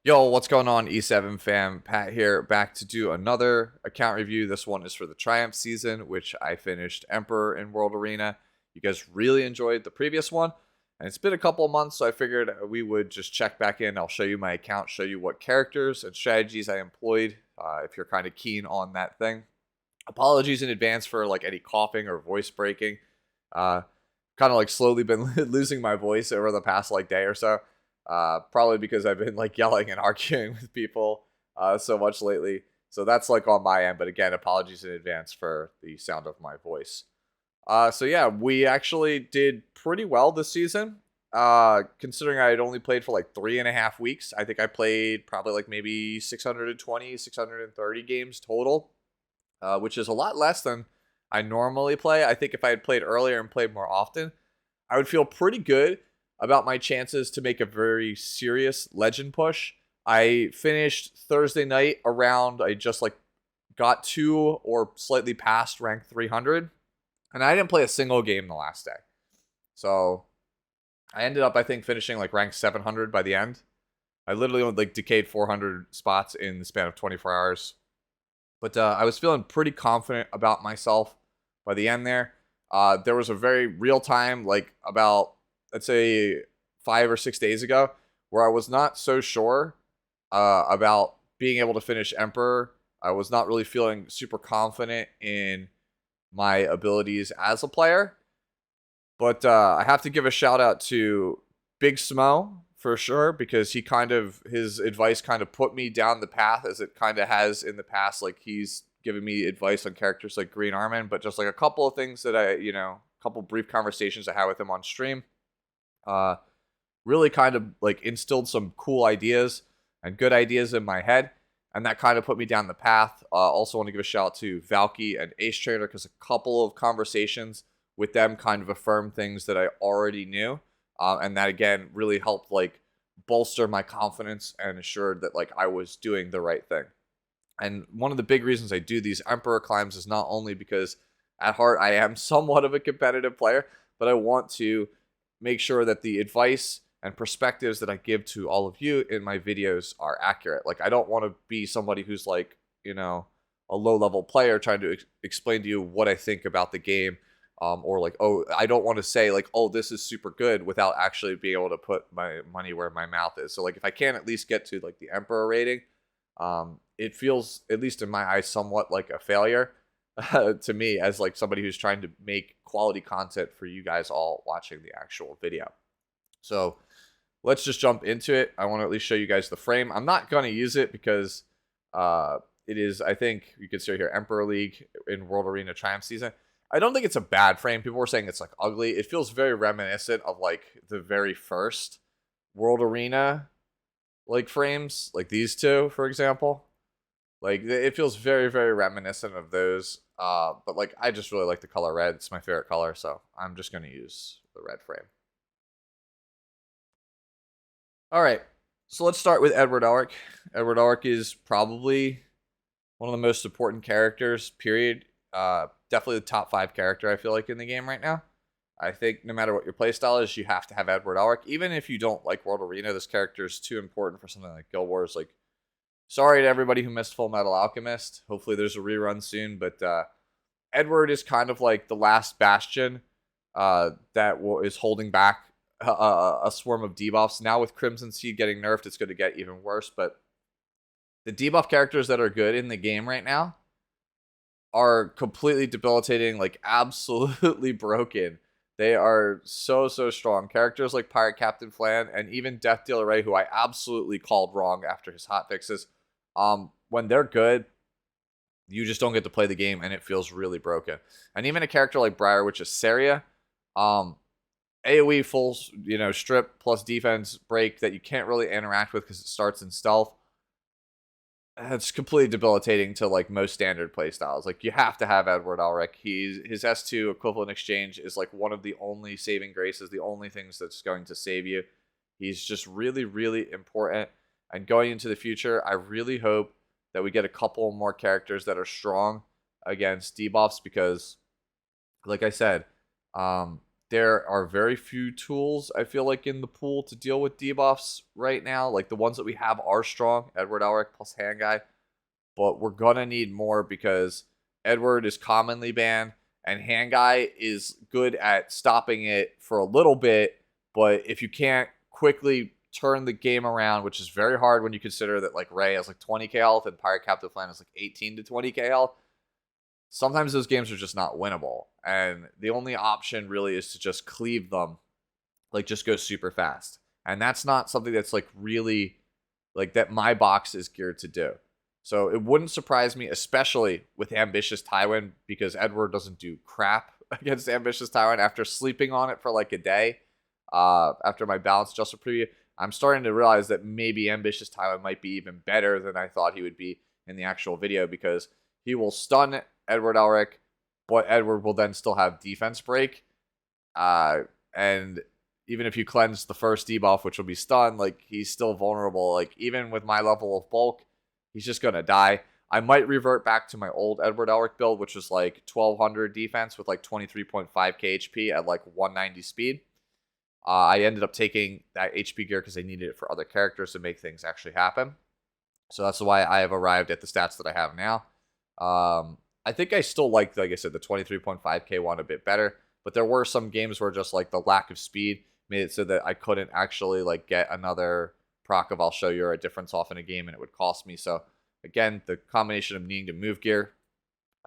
Yo, what's going on, E7 fam? Pat here, back to do another account review. This one is for the Triumph season, which I finished Emperor in World Arena. You guys really enjoyed the previous one, and it's been a couple of months, so I figured we would just check back in. I'll show you my account, show you what characters and strategies I employed, if you're kind of keen on that thing. Apologies in advance for like any coughing or voice breaking. Uh, Kind of like slowly been losing my voice over the past like day or so. Probably because I've been like yelling and arguing with people so much lately. So that's like on my end. But again, apologies in advance for the sound of my voice. So yeah, we actually did pretty well this season. Considering I had only played for like 3.5 weeks, I think I played probably like maybe 620, 630 games total, which is a lot less than I normally play. I think if I had played earlier and played more often, I would feel pretty good about my chances to make a very serious legend push. I finished Thursday night around, I just like got to or slightly past rank 300, and I didn't play a single game the last day. So I ended up, I think, finishing like rank 700 by the end. I literally only like decayed 400 spots in the span of 24 hours. But I was feeling pretty confident about myself by the end there. There was a very real time, like about, let's say, 5 or 6 days ago, where I was not so sure about being able to finish Emperor. I was not really feeling super confident in my abilities as a player. But I have to give a shout out to Big Smo for sure, because his advice kind of put me down the path as it kind of has in the past. Like he's given me advice on characters like Green Armin, but just like a couple of things that a couple brief conversations I had with him on stream, really kind of like instilled some cool ideas and good ideas in my head. And that kind of put me down the path. Also want to give a shout out to Valky and Ace Trader, because a couple of conversations with them kind of affirmed things that I already knew. And that again really helped like bolster my confidence and assured that like I was doing the right thing. And one of the big reasons I do these Emperor climbs is not only because at heart I am somewhat of a competitive player, but I want to make sure that the advice and perspectives that I give to all of you in my videos are accurate. Like I don't want to be somebody who's like, a low level player trying to explain to you what I think about the game. Or like, oh, I don't want to say like, oh, this is super good without actually being able to put my money where my mouth is. So like, if I can at least get to like the Emperor rating, it feels, at least in my eyes, somewhat like a failure to me as like somebody who's trying to make quality content for you guys all watching the actual video. So let's just jump into it. I want to at least show you guys the frame. I'm not going to use it because it is, I think you could see here, Emperor League in World Arena Triumph season. I don't think it's a bad frame. People were saying it's like ugly. It feels very reminiscent of like the very first World Arena like frames, like these two, for example. Like it feels very, very reminiscent of those. But like I just really like the color red. It's my favorite color, so I'm just gonna use the red frame. All right, so let's start with Edward Elric. Edward Elric is probably one of the most important characters, period. Definitely the top 5 character, I feel like, in the game right now. I think no matter what your playstyle is, you have to have Edward Elric. Even if you don't like World Arena, this character is too important for something like Guild Wars. Like, sorry to everybody who missed Full Metal Alchemist. Hopefully there's a rerun soon. But Edward is kind of like the last bastion is holding back a swarm of debuffs. Now with Crimson Seed getting nerfed, it's going to get even worse. But the debuff characters that are good in the game right now are completely debilitating, like absolutely broken. They are so strong. Characters like Pirate Captain Flan and even Death Dealer Ray, who I absolutely called wrong after his hot fixes, when they're good, you just don't get to play the game and it feels really broken. And even a character like Briar, which is Saria, AoE full, strip plus defense break that you can't really interact with because it starts in stealth. It's completely debilitating to like most standard playstyles. Like you have to have Edward Elric. His S2 equivalent exchange is like one of the only saving graces, the only things that's going to save you. He's just really, really important. And going into the future, I really hope that we get a couple more characters that are strong against debuffs because, like I said, there are very few tools, I feel like, in the pool to deal with debuffs right now. Like, the ones that we have are strong, Edward Elric plus Hand Guy, but we're gonna need more because Edward is commonly banned, and Hand Guy is good at stopping it for a little bit, but if you can't quickly turn the game around, which is very hard when you consider that like Ray has like 20k health and Pirate Captive Flan has like 18 to 20k health, sometimes those games are just not winnable. And the only option really is to just cleave them, like just go super fast. And that's not something that's like really like that my box is geared to do. So it wouldn't surprise me, especially with Ambitious Tywin, because Edward doesn't do crap against Ambitious Tywin after sleeping on it for like a day. After my Balance Adjuster preview, I'm starting to realize that maybe Ambitious Tywin might be even better than I thought he would be in the actual video, because he will stun Edward Elric, but Edward will then still have defense break. And even if you cleanse the first debuff, which will be stun, like he's still vulnerable. Like even with my level of bulk, he's just gonna die. I might revert back to my old Edward Elric build, which was like 1200 defense with like 23.5k HP at like 190 speed. I ended up taking that HP gear because I needed it for other characters to make things actually happen. So that's why I have arrived at the stats that I have now. I think I still like I said, the 23.5k one a bit better, but there were some games where just like the lack of speed made it so that I couldn't actually like get another proc of I'll show you a difference off in a game, and it would cost me. So again, the combination of needing to move gear,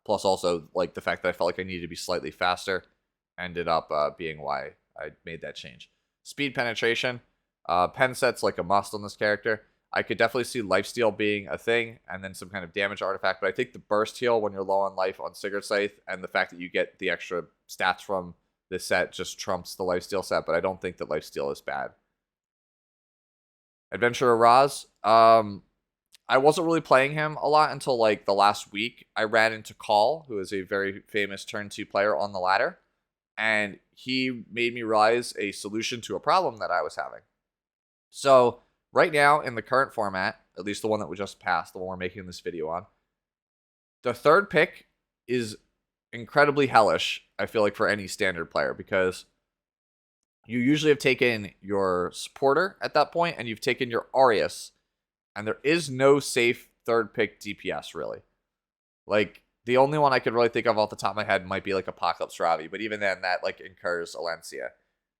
plus also like the fact that I felt like I needed to be slightly faster, ended up being why I made that change. Speed penetration, pen set's like a must on this character. I could definitely see lifesteal being a thing, and then some kind of damage artifact, but I think the burst heal when you're low on life on Sigurd Scythe, and the fact that you get the extra stats from this set just trumps the lifesteal set, but I don't think that lifesteal is bad. Adventurer Raz, I wasn't really playing him a lot until like the last week. I ran into Call, who is a very famous turn 2 player on the ladder, and he made me realize a solution to a problem that I was having. So right now in the current format, at least the one that we just passed, the one we're making this video on, the third pick is incredibly hellish, I feel like, for any standard player, because you usually have taken your supporter at that point, and you've taken your Aureus, and there is no safe third pick DPS, really. Like, the only one I could really think of off the top of my head might be, like, Apocalypse Ravi, but even then, that, like, incurs Alencia.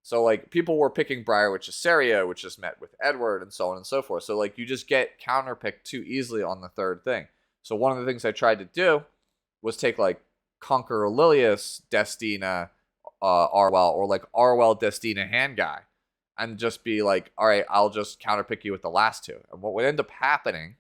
So, like, people were picking Briar Witch Assaria, which is met with Edward, and so on and so forth. So, like, you just get counterpicked too easily on the third thing. So, one of the things I tried to do was take, like, Conqueror Lilius, Destina, Arwell, or, like, Arwell, Destina, Hand Guy, and just be like, all right, I'll just counterpick you with the last two. And what would end up happening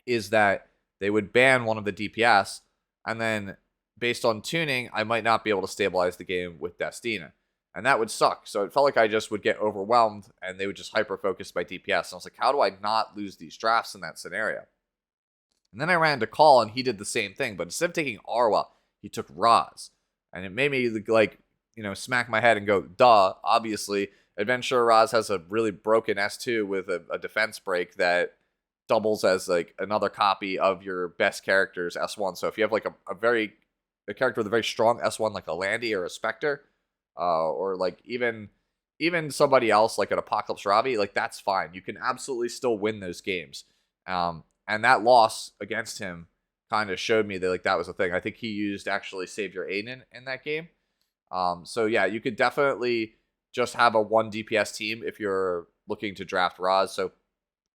is that they would ban one of the DPS, and then, based on tuning, I might not be able to stabilize the game with Destina. And that would suck. So it felt like I just would get overwhelmed, and they would just hyper-focus my DPS. And I was like, how do I not lose these drafts in that scenario? And then I ran into Call, and he did the same thing. But instead of taking Arwell, he took Raz. And it made me, like, you know, smack my head and go, duh, obviously. Adventurer Raz has a really broken S2 with a defense break that doubles as, like, another copy of your best character's S1. So if you have, like, a character with a very strong S1, like a Landy or a Spectre, or like even somebody else like an Apocalypse Ravi, like that's fine. You can absolutely still win those games. And that loss against him kind of showed me that like that was a thing. I think he used actually Savior Aiden in that game. So yeah, you could definitely just have a 1 DPS team if you're looking to draft Raz. So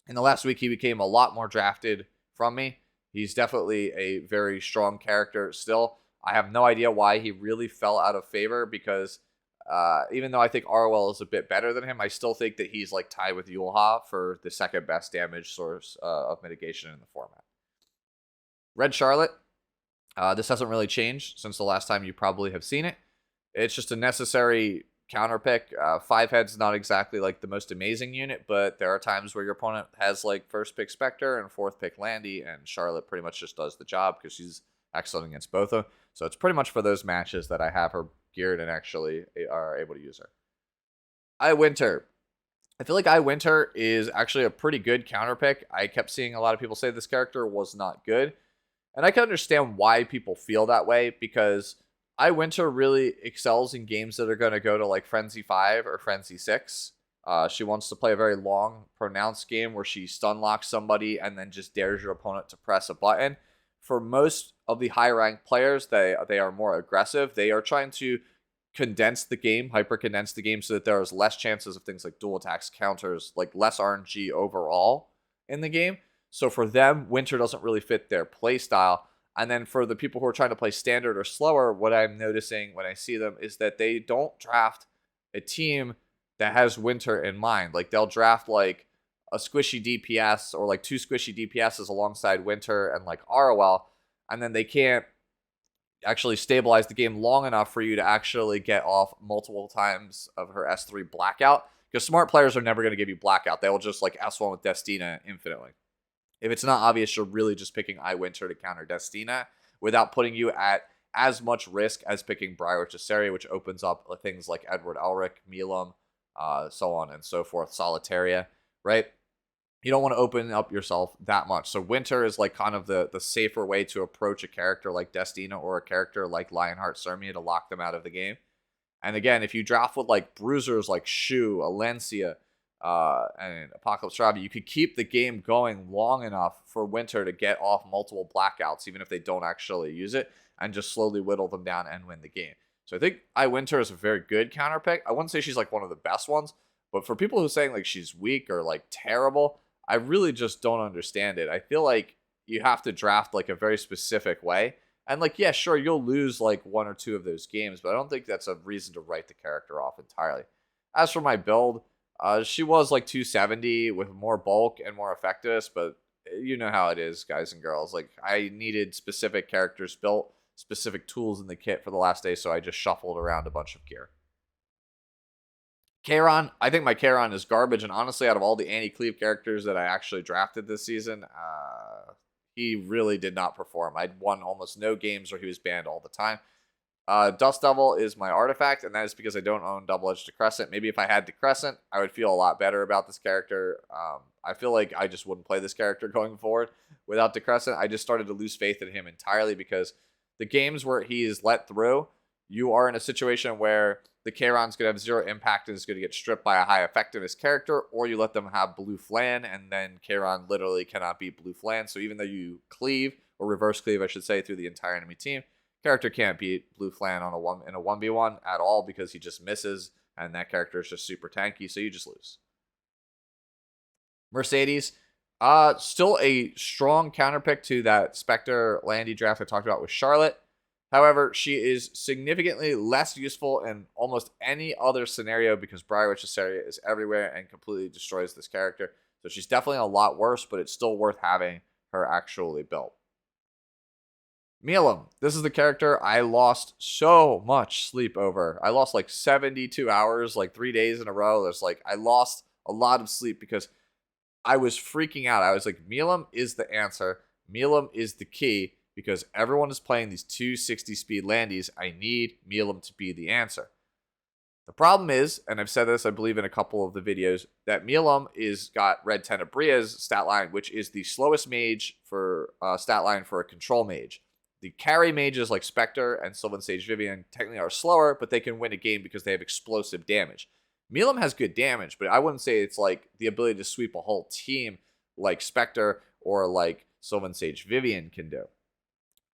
in the last week, he became a lot more drafted from me. He's definitely a very strong character still. I have no idea why he really fell out of favor, because even though I think Arwell is a bit better than him, I still think that he's like tied with Yulha for the second best damage source of mitigation in the format. Red Charlotte. This hasn't really changed since the last time you probably have seen it. It's just a necessary counter pick. 5 head's not exactly like the most amazing unit, but there are times where your opponent has like first pick Spectre and fourth pick Landy, and Charlotte pretty much just does the job because she's excellent against both of them. So it's pretty much for those matches that I have her geared and actually are able to use her. Winter. I feel like Winter is actually a pretty good counter pick. I kept seeing a lot of people say this character was not good, and I can understand why people feel that way, because Winter really excels in games that are going to go to like Frenzy 5 or Frenzy 6. She wants to play a very long, pronounced game where she stun locks somebody and then just dares your opponent to press a button. For most of the high ranked players, they are more aggressive. They are trying to condense the game, hyper condense the game, so that there is less chances of things like dual attacks, counters, like less RNG overall in the game. So for them, Winter doesn't really fit their play style. And then for the people who are trying to play standard or slower, what I'm noticing when I see them is that they don't draft a team that has Winter in mind. Like they'll draft like a squishy DPS or like two squishy DPSs alongside Winter and like ROL, and then they can't actually stabilize the game long enough for you to actually get off multiple times of her S3 blackout. Because smart players are never going to give you blackout. They will just like S1 with Destina infinitely. If it's not obvious, you're really just picking Winter to counter Destina without putting you at as much risk as picking Briar Cesaria, which opens up things like Edward Elric, Milam, so on and so forth, Solitaria, right? You don't want to open up yourself that much. So Winter is like kind of the safer way to approach a character like Destina or a character like Lionheart Sirmia to lock them out of the game. And again, if you draft with like bruisers like Shu, Alencia, and Apocalypse Ravi, you could keep the game going long enough for Winter to get off multiple blackouts, even if they don't actually use it, and just slowly whittle them down and win the game. So I think Winter is a very good counter pick. I wouldn't say she's like one of the best ones, but for people who are saying like she's weak or like terrible, I really just don't understand it. I feel like you have to draft like a very specific way. And like, yeah, sure, you'll lose like one or two of those games, but I don't think that's a reason to write the character off entirely. As for my build, she was like 270 with more bulk and more effectiveness, but you know how it is, guys and girls. Like, I needed specific characters built, specific tools in the kit for the last day, so I just shuffled around a bunch of gear. Kayron, I think my Kayron is garbage, and honestly, out of all the anti-cleave characters that I actually drafted this season, he really did not perform. I'd won almost no games where he was banned all the time. Dust Devil is my artifact, and that is because I don't own Double-Edged Decrescent. Maybe if I had Decrescent, I would feel a lot better about this character. I feel like I just wouldn't play this character going forward without Decrescent. I just started to lose faith in him entirely because the games where he is let through, you are in a situation where the Kayron's going to have zero impact and is going to get stripped by a high effectiveness character, or you let them have Blue Flan, and then Kayron literally cannot beat Blue Flan. So even though you cleave, or reverse cleave, I should say, through the entire enemy team, character can't beat Blue Flan on in a 1v1 at all because he just misses, and that character is just super tanky, so you just lose. Mercedes, still a strong counterpick to that Spectre Landy draft I talked about with Charlotte. However, she is significantly less useful in almost any other scenario because Briar Cesaria is everywhere and completely destroys this character. So she's definitely a lot worse, but it's still worth having her actually built. Milam, this is the character I lost so much sleep over. I lost like 72 hours, like 3 days in a row. There's like, I lost a lot of sleep because I was freaking out. I was like, Milam is the answer. Milam is the key because everyone is playing these 260 speed Landies. I need Milam to be the answer. The problem is, and I've said this, I believe, in a couple of the videos, that Milam is got Red Tenebria's stat line, which is the slowest mage for stat line for a control mage. The carry mages like Spectre and Sylvan Sage Vivian technically are slower, but they can win a game because they have explosive damage. Milam has good damage, but I wouldn't say it's like the ability to sweep a whole team like Spectre or like Sylvan Sage Vivian can do.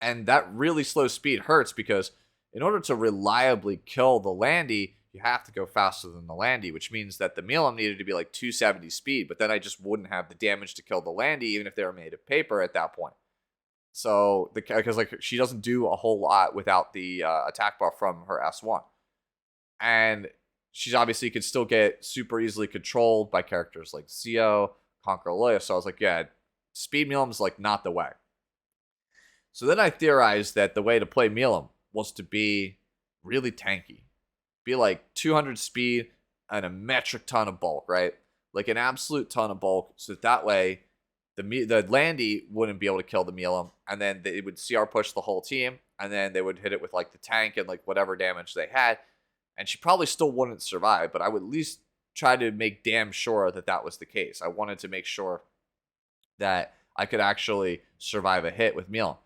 And that really slow speed hurts because in order to reliably kill the Landy, you have to go faster than the Landy, which means that the Milam needed to be like 270 speed, but then I just wouldn't have the damage to kill the Landy even if they were made of paper at that point. So, because like she doesn't do a whole lot without the attack buff from her S1. And she's obviously could still get super easily controlled by characters like Zio, Conquer Loya. So I was like, yeah, speed Milam is like not the way. So then I theorized that the way to play Milam was to be really tanky. Be like 200 speed and a metric ton of bulk, right? Like an absolute ton of bulk. So that way the Landy wouldn't be able to kill the Milam, and then they would CR push the whole team, and then they would hit it with like the tank and like whatever damage they had, and she probably still wouldn't survive, but I would at least try to make damn sure that that was the case. I wanted to make sure that I could actually survive a hit with Milam.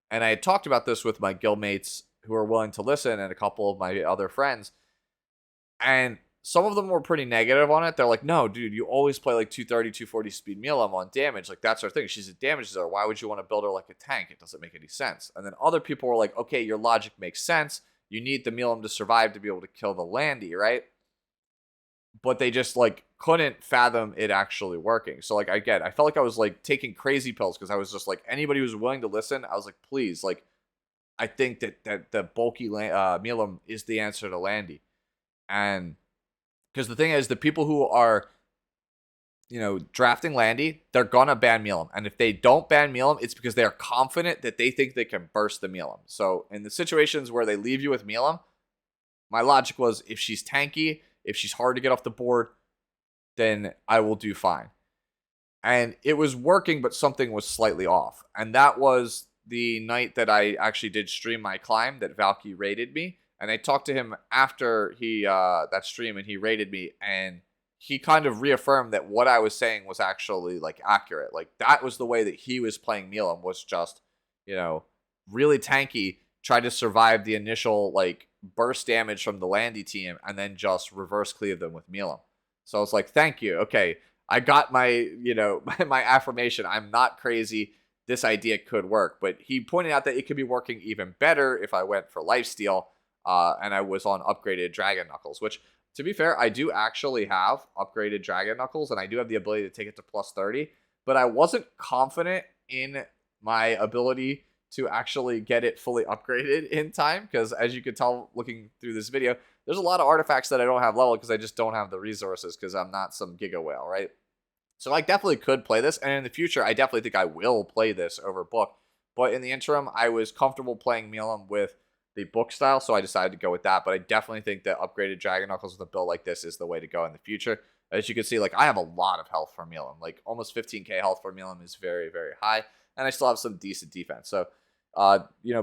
And I had talked about this with my guildmates who are willing to listen and a couple of my other friends. And some of them were pretty negative on it. They're like, no, dude, you always play like 230, 240 speed Milim on damage. Like, that's our thing. She's a damage dealer. Why would you want to build her like a tank? It doesn't make any sense. And then other people were like, okay, your logic makes sense. You need the Milim to survive to be able to kill the Landy, right? But they just like couldn't fathom it actually working. So like, I felt like I was like taking crazy pills because I was just like, anybody who's willing to listen, I was like, please, like, I think that the bulky Milim is the answer to Landy. And because the thing is, the people who are, drafting Landy, they're gonna ban Milim. And if they don't ban Milim, it's because they are confident that they think they can burst the Milim. So in the situations where they leave you with Milim, my logic was, if she's tanky, if she's hard to get off the board, then I will do fine. And it was working, but something was slightly off. And that was the night that I actually did stream my climb that Valky rated me. And I talked to him after that stream, and he rated me, and he kind of reaffirmed that what I was saying was actually like accurate. Like, that was the way that he was playing Milim, was just, really tanky, try to survive the initial like burst damage from the Landy team, and then just reverse cleave them with Milim. So I was like, thank you. Okay, I got my, my affirmation. I'm not crazy. This idea could work. But he pointed out that it could be working even better if I went for lifesteal. And I was on upgraded Dragon Knuckles, which, to be fair, I do actually have upgraded Dragon Knuckles, and I do have the ability to take it to plus 30, but I wasn't confident in my ability to actually get it fully upgraded in time, because as you can tell looking through this video, there's a lot of artifacts that I don't have leveled because I just don't have the resources, because I'm not some Giga Whale, right? So I definitely could play this, and in the future, I definitely think I will play this over book, but in the interim, I was comfortable playing Milim with the book style, so I decided to go with that. But I definitely think that upgraded Dragon Knuckles with a build like this is the way to go in the future. As you can see, like, I have a lot of health for Milim. Like, almost 15k health for Milim is very, very high, and I still have some decent defense. So,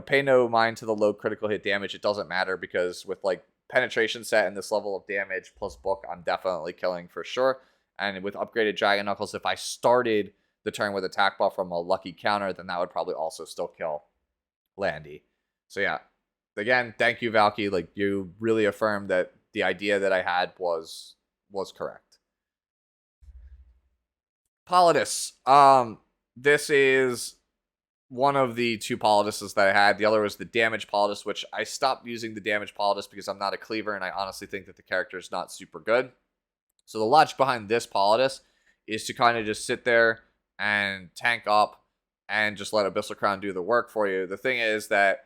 pay no mind to the low critical hit damage. It doesn't matter, because with like penetration set and this level of damage plus book, I'm definitely killing for sure. And with upgraded Dragon Knuckles, if I started the turn with attack buff from a lucky counter, then that would probably also still kill Landy. So yeah. Again, thank you, Valky. Like, you really affirmed that the idea that I had was correct. Politis. This is one of the two Politises that I had. The other was the damage Politis, which I stopped using the damage Politis because I'm not a cleaver, and I honestly think that the character is not super good. So the logic behind this Politis is to kind of just sit there and tank up and just let Abyssal Crown do the work for you. The thing is that,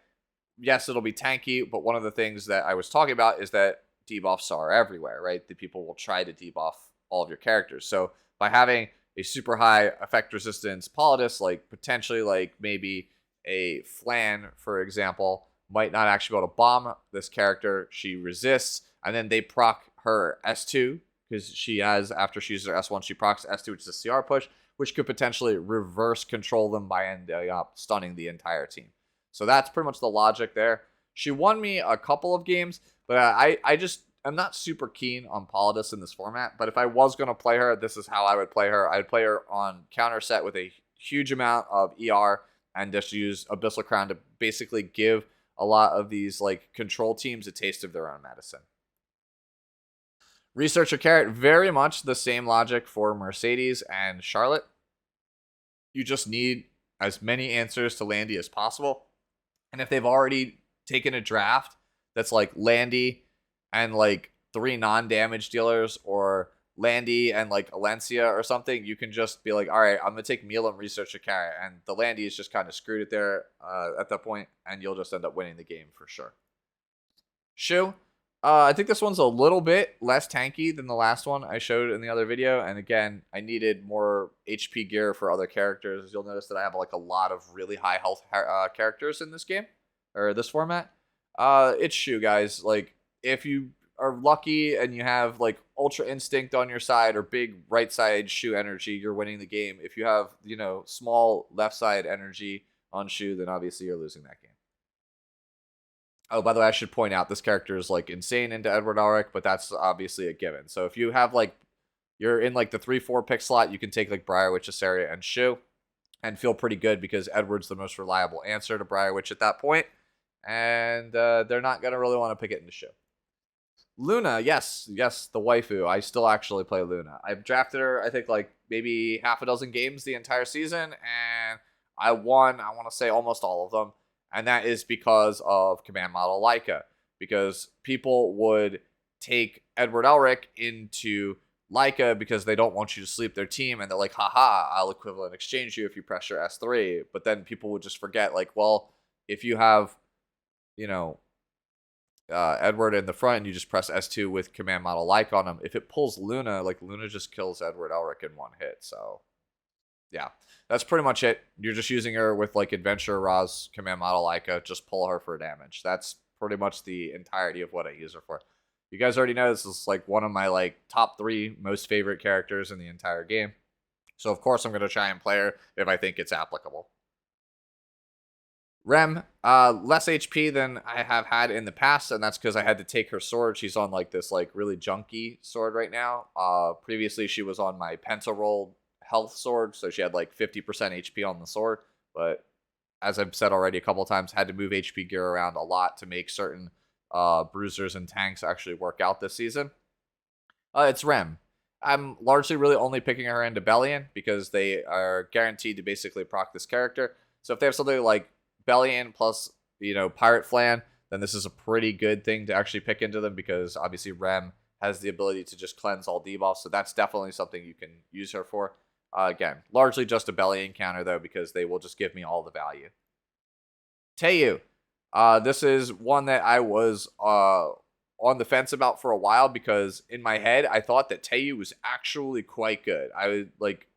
yes, it'll be tanky, but one of the things that I was talking about is that debuffs are everywhere, right? The people will try to debuff all of your characters. So by having a super high effect resistance Politis, like potentially like maybe a Flan, for example, might not actually be able to bomb this character. She resists, and then they proc her S2, because she has, after she uses her S1, she procs S2, which is a CR push, which could potentially reverse control them by ending up stunning the entire team. So that's pretty much the logic there. She won me a couple of games, but I'm not super keen on Politis in this format. But if I was going to play her, this is how I would play her. I'd play her on counter set with a huge amount of ER, and just use Abyssal Crown to basically give a lot of these like control teams a taste of their own medicine. Researcher Carrot, very much the same logic for Mercedes and Charlotte. You just need as many answers to Landy as possible. And if they've already taken a draft that's like Landy and like 3 non-damage dealers, or Landy and like Alencia or something, you can just be like, all right, I'm going to take Milim, Researcher Carrot, and the Landy is just kind of screwed it there at that point, and you'll just end up winning the game for sure. Shu, I think this one's a little bit less tanky than the last one I showed in the other video. And again, I needed more HP gear for other characters. You'll notice that I have like a lot of really high health characters in this game, or this format. It's Shu, guys. Like, if you are lucky and you have like Ultra Instinct on your side or big right side Shu energy, you're winning the game. If you have, small left side energy on Shu, then obviously you're losing that game. Oh, by the way, I should point out this character is like insane into Edward Elric, but that's obviously a given. So if you have like, you're in like the 3-4 pick slot, you can take like Briarwitch, Asaria, and Shu, and feel pretty good because Edward's the most reliable answer to Briarwitch at that point. and they're not going to really want to pick it into show. Luna, yes, the waifu. I still actually play Luna. I've drafted her, I think, like maybe half a dozen games the entire season, and I won, I want to say, almost all of them. And that is because of Command Model Leica. Because people would take Edward Elric into Leica because they don't want you to sleep their team, and they're like, haha, I'll equivalent exchange you if you pressure S3. But then people would just forget, like, well, if you have, you know, Edward in the front and you just press S2 with Command Model Like on him, if it pulls Luna, like Luna just kills Edward Elric in one hit. So yeah, that's pretty much it. You're just using her with like Adventure Ra's Command Model Leica, just pull her for damage. That's pretty much the entirety of what I use her for. You guys already know this is like one of my like top 3 most favorite characters in the entire game. So of course I'm going to try and play her if I think it's applicable. Rem, less HP than I have had in the past, and that's because I had to take her sword. She's on like this like really junky sword right now. Previously she was on my Pentaroll health sword, so she had like 50% HP on the sword. But as I've said already a couple of times, had to move HP gear around a lot to make certain bruisers and tanks actually work out this season. It's Rem. I'm largely really only picking her into Bellion because they are guaranteed to basically proc this character. So if they have something like Bellion plus, Pirate Flan, then this is a pretty good thing to actually pick into them because obviously Rem has the ability to just cleanse all debuffs. So that's definitely something you can use her for. Again, largely just a Bellion counter though because they will just give me all the value. Teiyu. This is one that I was on the fence about for a while because in my head I thought that Teiyu was actually quite good.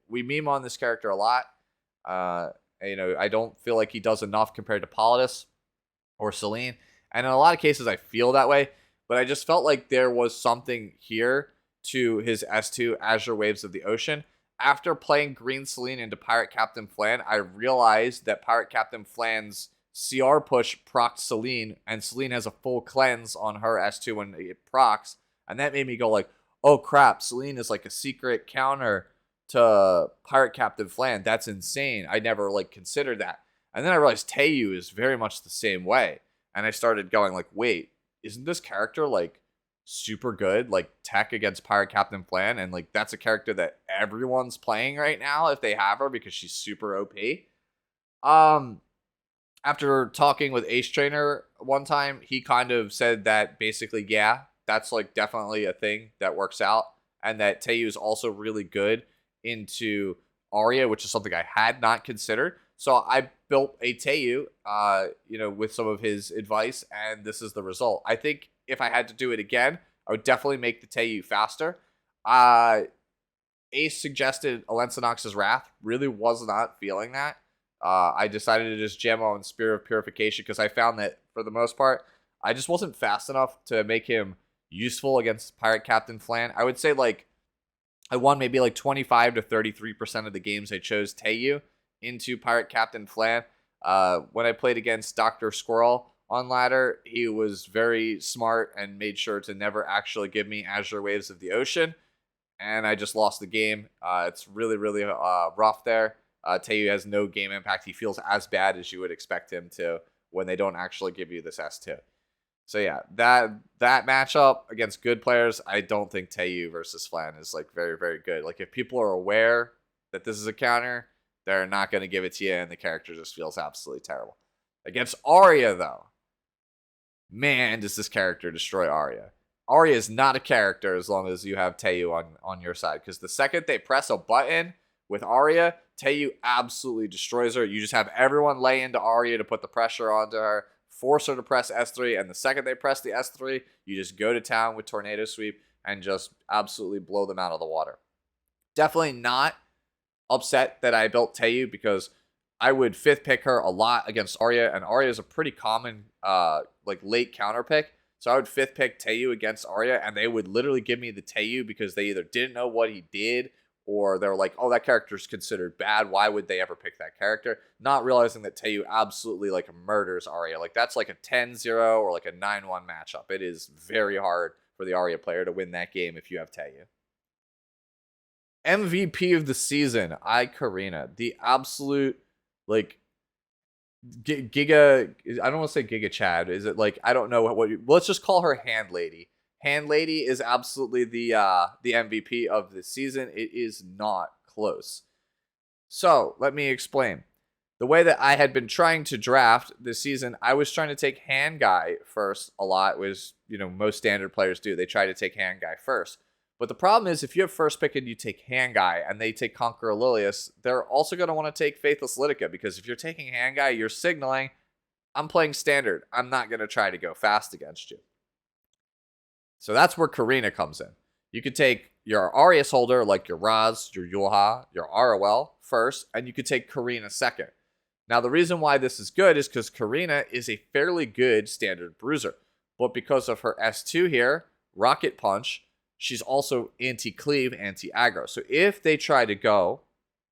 We meme on this character a lot. I don't feel like he does enough compared to Politis or Celine. And in a lot of cases, I feel that way. But I just felt like there was something here to his S2 Azure Waves of the Ocean. After playing Green Celine into Pirate Captain Flan, I realized that Pirate Captain Flan's CR push procs Celine, and Celine has a full cleanse on her S2 when it procs. And that made me go like, oh crap, Celine is like a secret counter to Pirate Captain Flan. That's insane. I never considered that. And then I realized Teiyu is very much the same way. And I started going like, wait, isn't this character super good? Like tech against Pirate Captain Flan, and that's a character that everyone's playing right now if they have her because she's super OP. After talking with Ace Trainer one time, he kind of said that basically, yeah, that's definitely a thing that works out, and that Teiyu is also really good into Arya, which is something I had not considered. So I built a Teiyu, with some of his advice, and this is the result. I think if I had to do it again, I would definitely make the Teiyu faster. Ace suggested Alensonox's Wrath. Really was not feeling that. I decided to just gem on Spear of Purification because I found that, for the most part, I just wasn't fast enough to make him useful against Pirate Captain Flan. I would say, I won maybe 25 to 33% of the games I chose Teiyu into Pirate Captain Flan. When I played against Dr. Squirrel on ladder, he was very smart and made sure to never actually give me Azure Waves of the Ocean, and I just lost the game. It's really, really rough there. Teiyu has no game impact. He feels as bad as you would expect him to when they don't actually give you this S2. So yeah, that matchup against good players, I don't think Teiyu versus Flan is very, very good. If people are aware that this is a counter, they're not going to give it to you, and the character just feels absolutely terrible. Against Arya, though, man, does this character destroy Arya. Arya is not a character as long as you have Teiyu on your side, because the second they press a button with Arya, Teiyu absolutely destroys her. You just have everyone lay into Arya to put the pressure onto her, force her to press S3, and the second they press the S3, you just go to town with Tornado Sweep and just absolutely blow them out of the water. Definitely not upset that I built Teiyu because I would 5th pick her a lot against Arya, and Arya is a pretty common late counter pick. So I would 5th pick Teiyu against Arya, and they would literally give me the Teiyu because they either didn't know what he did, or they're like, oh, that character's considered bad. Why would they ever pick that character? Not realizing that Teiyu absolutely murders Arya. That's a 10-0 or a 9-1 matchup. It is very hard for the Arya player to win that game if you have Teiyu. MVP of the season, Karina. The absolute Giga, I don't want to say Giga Chad. Is it like, I don't know let's just call her Hand Lady. Hand Lady is absolutely the MVP of this season. It is not close. So let me explain. The way that I had been trying to draft this season, I was trying to take Hand Guy first a lot, was, most standard players do. They try to take Hand Guy first. But the problem is, if you have first pick and you take Hand Guy and they take Conqueror Lilius, they're also going to want to take Faithless Lidica, because if you're taking Hand Guy, you're signaling, I'm playing standard. I'm not going to try to go fast against you. So that's where Karina comes in. You could take your Arius holder, like your Raz, your Yulha, your ROL first, and you could take Karina second. Now, the reason why this is good is because Karina is a fairly good standard bruiser. But because of her S2 here, Rocket Punch, she's also anti-cleave, anti-aggro. So if they try to go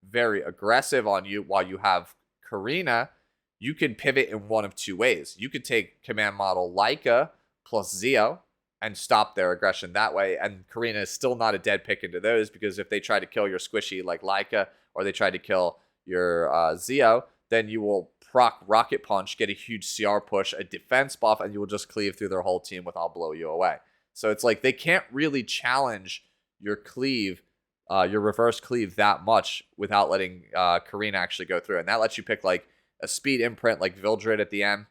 very aggressive on you while you have Karina, you can pivot in one of two ways. You could take command model Leica plus Zeo and stop their aggression that way. And Karina is still not a dead pick into those, because if they try to kill your squishy like Leica, or they try to kill your Zeo, then you will proc Rocket Punch, get a huge CR push, a defense buff, and you will just cleave through their whole team with I'll blow you away. So it's like they can't really challenge your cleave, your reverse cleave that much without letting Karina actually go through. And that lets you pick like a speed imprint like Vildred at the end,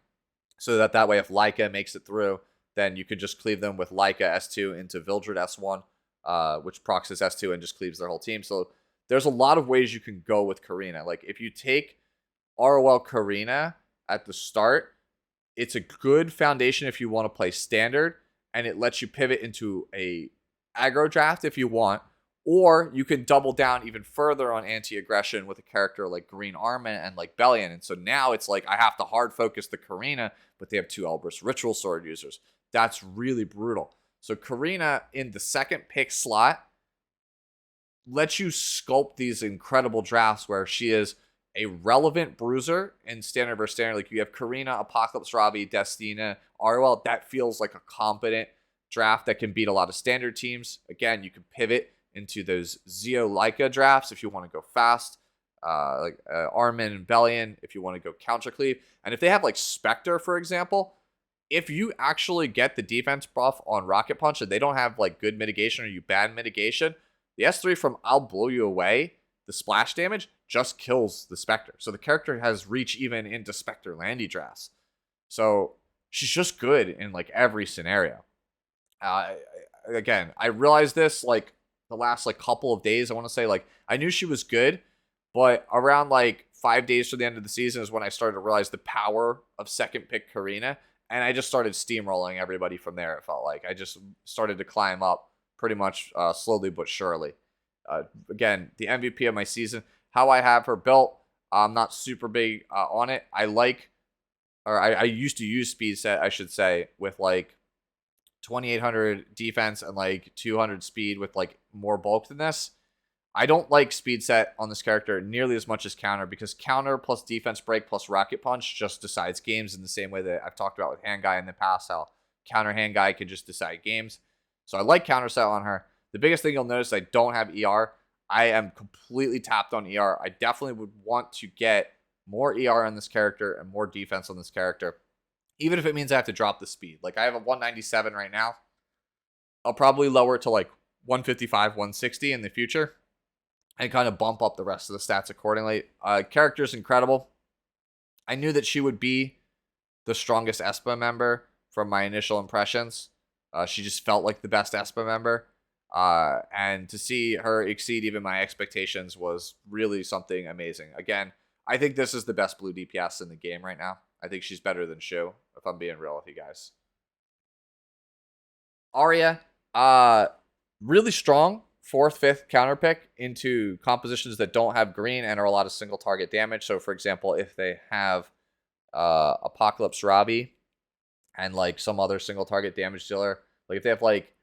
so that way if Leica makes it through, then you could just cleave them with Leica S2 into Vildred S1, which procs his S2 and just cleaves their whole team. So there's a lot of ways you can go with Karina. Like if you take ROL Karina at the start, it's a good foundation if you want to play standard, and it lets you pivot into a aggro draft if you want, or you can double down even further on anti-aggression with a character like Green Armament and like Bellion. And so now it's like I have to hard focus the Karina, but they have two Elbrus Ritual Sword users. That's really brutal. So Karina in the second pick slot lets you sculpt these incredible drafts where she is a relevant bruiser in standard versus standard. Like you have Karina, Apocalypse Robbie, Destina, ROL. That feels like a competent draft that can beat a lot of standard teams. Again, you can pivot into those Zeo Leica drafts if you want to go fast. Like Armin and Bellion if you want to go counter cleave. And if they have like Spectre, for example, if you actually get the defense buff on Rocket Punch and they don't have like good mitigation or you bad mitigation, the S3 from I'll blow you away, the splash damage just kills the Spectre. So the character has reach even into Spectre Landy drafts. So she's just good in like every scenario. Again, I realized this like the last like couple of days. I want to say like I knew she was good, but around like 5 days to the end of the season is when I started to realize the power of second pick Karina. And I just started steamrolling everybody from there, it felt like. I just started to climb up pretty much slowly but surely. Again, the MVP of my season. How I have her built, I'm not super big on it. I used to use speed set, I should say, with like 2800 defense and like 200 speed with like more bulk than this. I don't like speed set on this character nearly as much as counter, because counter plus defense break plus rocket punch just decides games in the same way that I've talked about with hand guy in the past, how counter hand guy can just decide games. So I like counter set on her. The biggest thing you'll notice, I don't have ER. I am completely tapped on ER. I definitely would want to get more ER on this character and more defense on this character, even if it means I have to drop the speed. Like I have a 197 right now. I'll probably lower it to like 155, 160 in the future and kind of bump up the rest of the stats accordingly. Character's incredible. I knew that she would be the strongest Espa member from my initial impressions. She just felt like the best Espa member. And to see her exceed even my expectations was really something amazing. Again, I think this is the best blue DPS in the game right now. I think she's better than Shu, if I'm being real with you guys. Arya, really strong. 4th, 5th counter pick into compositions that don't have green and are a lot of single target damage. So, for example, if they have Apocalypse Robbie and like some other single target damage dealer, like if they have like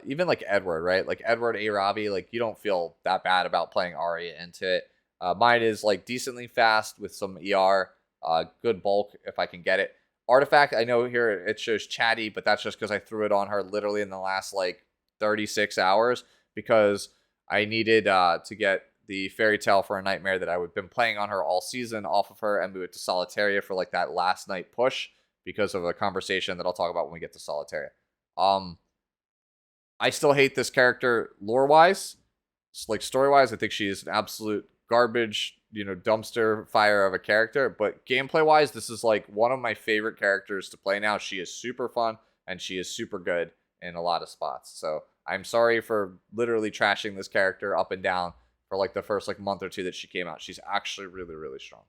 even like Edward, right? Like Edward A. Robbie, like you don't feel that bad about playing Arya into it. Mine is like decently fast with some ER, good bulk if I can get it. Artifact, I know here it shows chatty, but that's just because I threw it on her literally in the last like 36 hours because I needed to get the Fairy Tale for a Nightmare that I would been playing on her all season off of her and moved to Solitaria for like that last night push because of a conversation that I'll talk about when we get to Solitaria. I still hate this character lore-wise. Like story-wise, I think she is an absolute garbage, dumpster fire of a character. But gameplay-wise, this is like one of my favorite characters to play now. She is super fun and she is super good in a lot of spots. So I'm sorry for literally trashing this character up and down for like the first like month or two that she came out. She's actually really, really strong.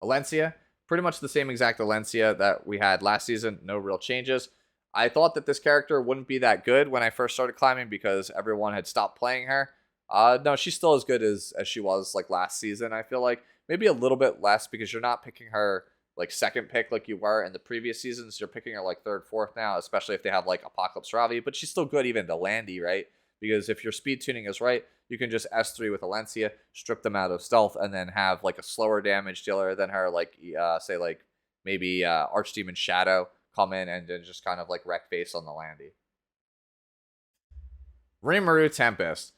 Alencia, pretty much the same exact Alencia that we had last season. No real changes. I thought that this character wouldn't be that good when I first started climbing because everyone had stopped playing her. No, she's still as good as she was like last season. I feel like maybe a little bit less because you're not picking her like second pick like you were in the previous seasons. You're picking her like third, fourth now, especially if they have like Apocalypse Ravi. But she's still good even to Landy, right? Because if your speed tuning is right, you can just S3 with Alencia, strip them out of stealth, and then have like a slower damage dealer than her, like say like maybe Archdemon Shadow come in and then just kind of like wreck face on the Landy. Rimuru Tempest.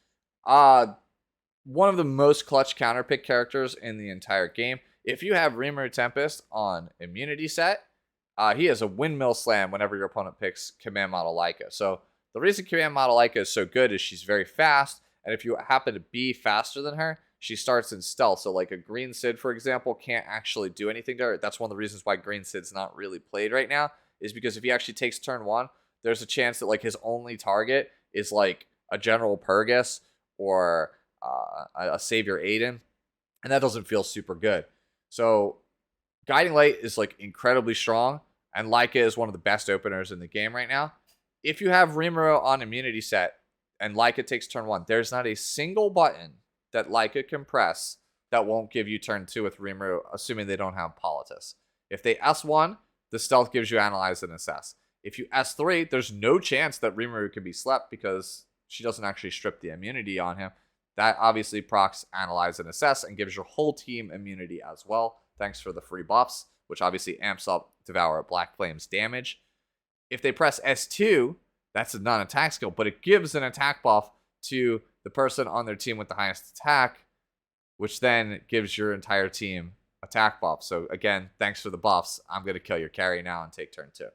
One of the most clutch counter pick characters in the entire game. If you have Rimuru Tempest on immunity set, he has a windmill slam whenever your opponent picks Command Model Leica. So the reason Command Model Leica is so good is she's very fast, and if you happen to be faster than her, she starts in stealth. So like a Green Sid, for example, can't actually do anything to her. That's one of the reasons why Green Sid's not really played right now, is because if he actually takes turn 1, there's a chance that like his only target is like a General Purgus or a Savior Aiden, and that doesn't feel super good. So Guiding Light is like incredibly strong, and Leica is one of the best openers in the game right now. If you have Rimuru on immunity set and Leica takes turn 1, there's not a single button that Leica can press that won't give you turn 2 with Rimuru, assuming they don't have Politis. If they S1, the stealth gives you Analyze and Assess. If you S3, there's no chance that Rimuru can be slept because she doesn't actually strip the immunity on him. That obviously procs Analyze and Assess and gives your whole team immunity as well, thanks for the free buffs, which obviously amps up Devour Black Flame's damage. If they press S2, that's a non-attack skill, but it gives an attack buff to the person on their team with the highest attack, which then gives your entire team attack buff. So again, thanks for the buffs. I'm going to kill your carry now and take turn 2.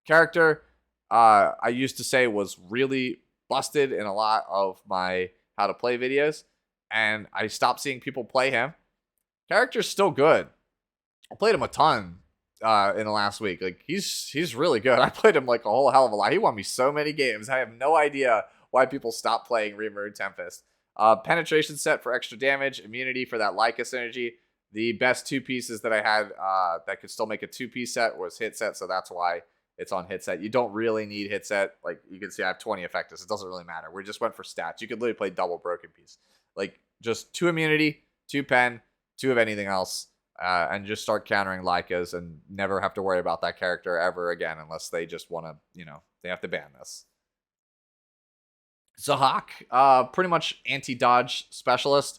Character, I used to say was really busted in a lot of my how to play videos, and I stopped seeing people play him. Character's still good. I played him a ton in the last week. Like he's really good. I played him like a whole hell of a lot. He won me so many games. I have no idea why people stop playing Rimuru Tempest. Penetration set for extra damage, immunity for that Leica synergy. The best 2 pieces that I had that could still make a 2-piece set was hit set, so that's why it's on hit set. You don't really need hit set. Like you can see I have 20 effectives. It doesn't really matter. We just went for stats. You could literally play double broken piece. Like just 2 immunity, 2 pen, 2 of anything else. And just start countering Leicas and never have to worry about that character ever again unless they just want to, they have to ban this. Zahak, pretty much anti-dodge specialist.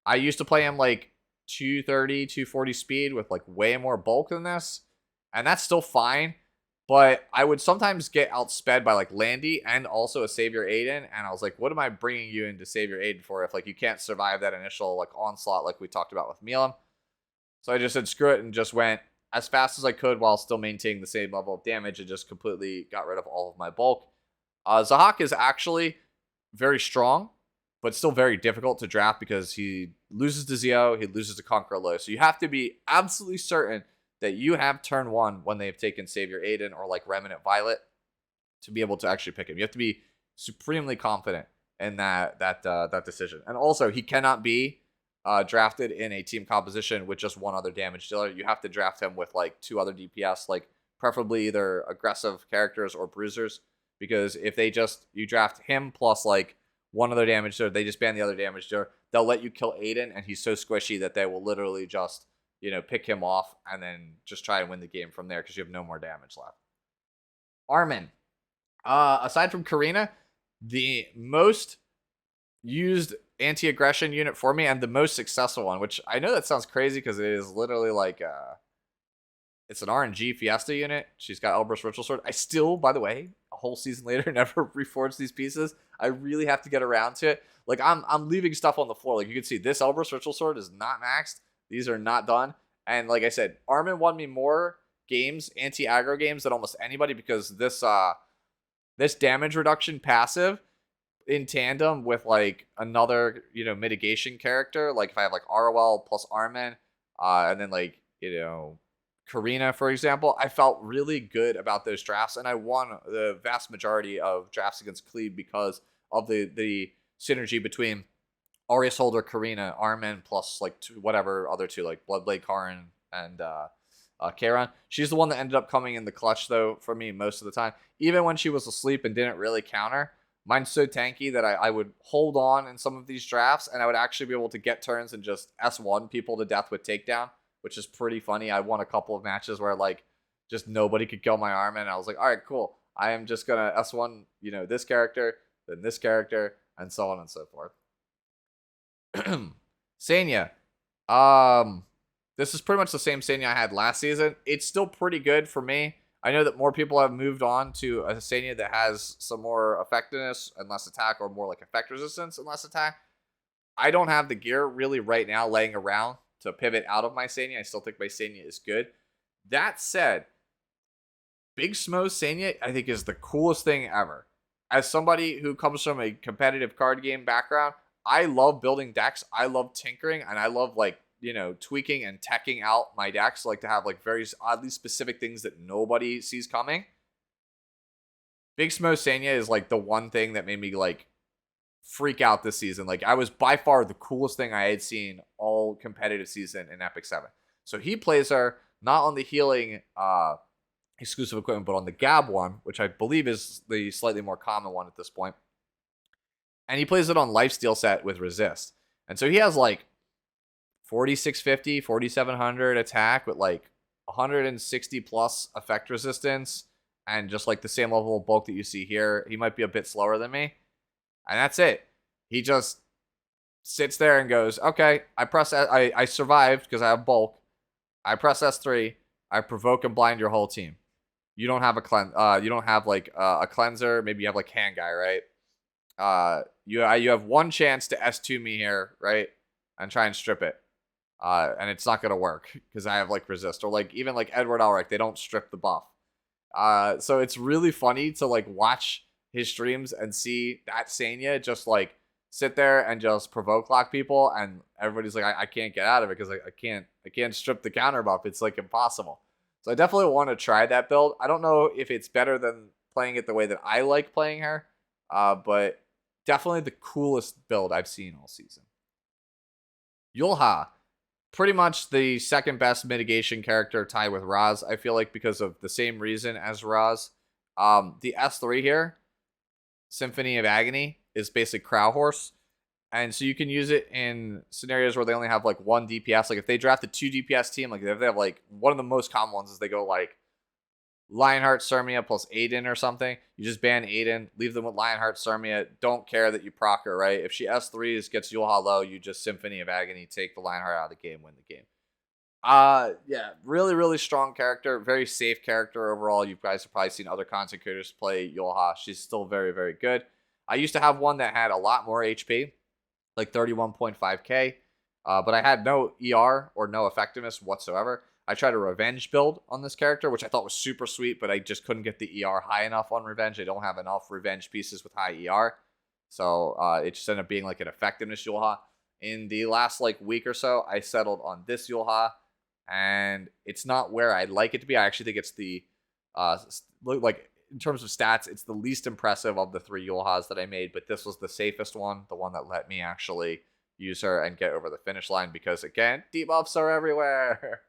I used to play him like 230, 240 speed with like way more bulk than this, and that's still fine. But I would sometimes get outsped by like Landy and also a Savior Aiden, and I was like, what am I bringing you into Savior Aiden for if like you can't survive that initial like onslaught like we talked about with Milim? So I just said screw it and just went as fast as I could while still maintaining the same level of damage and just completely got rid of all of my bulk. Zahak is actually very strong, but still very difficult to draft because he loses to Zio, he loses to Conqueror Low. So you have to be absolutely certain that you have turn 1 when they've taken Savior Aiden or like Remnant Violet to be able to actually pick him. You have to be supremely confident in that decision. And also, he cannot be drafted in a team composition with just one other damage dealer. You have to draft him with like 2 other DPS, like preferably either aggressive characters or bruisers, because if you draft him plus like one other damage dealer, they just ban the other damage dealer, they'll let you kill Aiden, and he's so squishy that they will literally just pick him off and then just try and win the game from there because you have no more damage left. Armin, aside from Karina, the most used anti-aggression unit for me and the most successful one, which I know that sounds crazy because it is literally like it's an RNG Fiesta unit. She's got Elbrus Ritual Sword. I still, by the way, a whole season later, never reforged these pieces. I really have to get around to it. Like I'm leaving stuff on the floor. Like you can see this Elbrus Ritual Sword is not maxed. These are not done. And like I said, Armin won me more games, anti-aggro games, than almost anybody because this damage reduction passive in tandem with like another, mitigation character, like if I have like ROL plus Armin, and then like, Karina, for example, I felt really good about those drafts, and I won the vast majority of drafts against Cleve because of the synergy between Arius Holder, Karina, Armin, plus like whatever other two, like Bloodblade Karin and Karen. She's the one that ended up coming in the clutch, though, for me most of the time. Even when she was asleep and didn't really counter, mine's so tanky that I would hold on in some of these drafts, and I would actually be able to get turns and just S1 people to death with takedown, which is pretty funny. I won a couple of matches where, like, just nobody could kill my Armin, and I was like, all right, cool. I am just going to S1, this character, then this character, and so on and so forth. Senya. This is pretty much the same Senya I had last season. It's still pretty good for me. I know that more people have moved on to a Senya that has some more effectiveness and less attack, or more like effect resistance and less attack. I don't have the gear really right now laying around to pivot out of my Senya. I still think my Senya is good. That said, Big Smo Senya, I think, is the coolest thing ever. As somebody who comes from a competitive card game background, I love building decks. I love tinkering, and I love, like, tweaking and teching out my decks, like to have like very oddly specific things that nobody sees coming. Big Smo Senya is like the one thing that made me like freak out this season. Like I was by far the coolest thing I had seen all competitive season in Epic 7. So he plays her not on the healing exclusive equipment, but on the Gab one, which I believe is the slightly more common one at this point. And he plays it on Lifesteal set with Resist. And so he has like 4650, 4700 attack with like 160 plus effect resistance and just like the same level of bulk that you see here. He might be a bit slower than me. And that's it. He just sits there and goes, okay, I survived because I have bulk. I press S3. I provoke and blind your whole team. You don't have you don't have like a cleanser. Maybe you have like hand guy, right? You have one chance to S2 me here, right? And try and strip it. And it's not going to work because I have like resist, or like even like Edward Elric, they don't strip the buff. So it's really funny to like watch his streams and see that Senya just like sit there and just provoke lock people, and everybody's like, I can't get out of it because I can't strip the counter buff. It's like impossible. So I definitely want to try that build. I don't know if it's better than playing it the way that I like playing her, but definitely the coolest build I've seen all season. Yulha. Pretty much the second best mitigation character, tied with Raz, I feel like, because of the same reason as Raz. The S3 here, Symphony of Agony, is basically Crow Horse. And so you can use it in scenarios where they only have like one DPS. Like if they draft a 2 DPS team, like if they have like, one of the most common ones is they go like Lionheart, Sirmia plus Aiden or something. You just ban Aiden, leave them with Lionheart, Sirmia. Don't care that you proc her, right? If she S3s, gets Yulha low, you just Symphony of Agony, take the Lionheart out of the game, win the game. Yeah, really, really strong character. Very safe character overall. You guys have probably seen other content creators play Yulha. She's still very, very good. I used to have one that had a lot more HP, like 31.5k, but I had no ER or no effectiveness whatsoever. I tried a revenge build on this character, which I thought was super sweet, but I just couldn't get the ER high enough on revenge. I don't have enough revenge pieces with high ER. So it just ended up being like an effectiveness Yulha. In the last like week or so, I settled on this Yulha, and it's not where I'd like it to be. I actually think it's the, like in terms of stats, it's the least impressive of the 3 Yulhas that I made, but this was the safest one, the one that let me actually use her and get over the finish line because, again, debuffs are everywhere.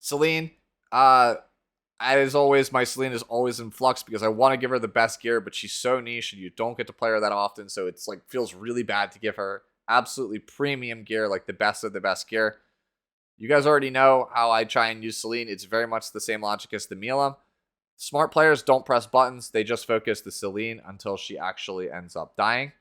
Celine, as always, my Celine is always in flux because I want to give her the best gear, but she's so niche and you don't get to play her that often, so it's like feels really bad to give her absolutely premium gear, like the best of the best gear. You guys already know how I try and use Celine. It's very much the same logic as the Milam. Smart players don't press buttons. They just focus the Celine until she actually ends up dying.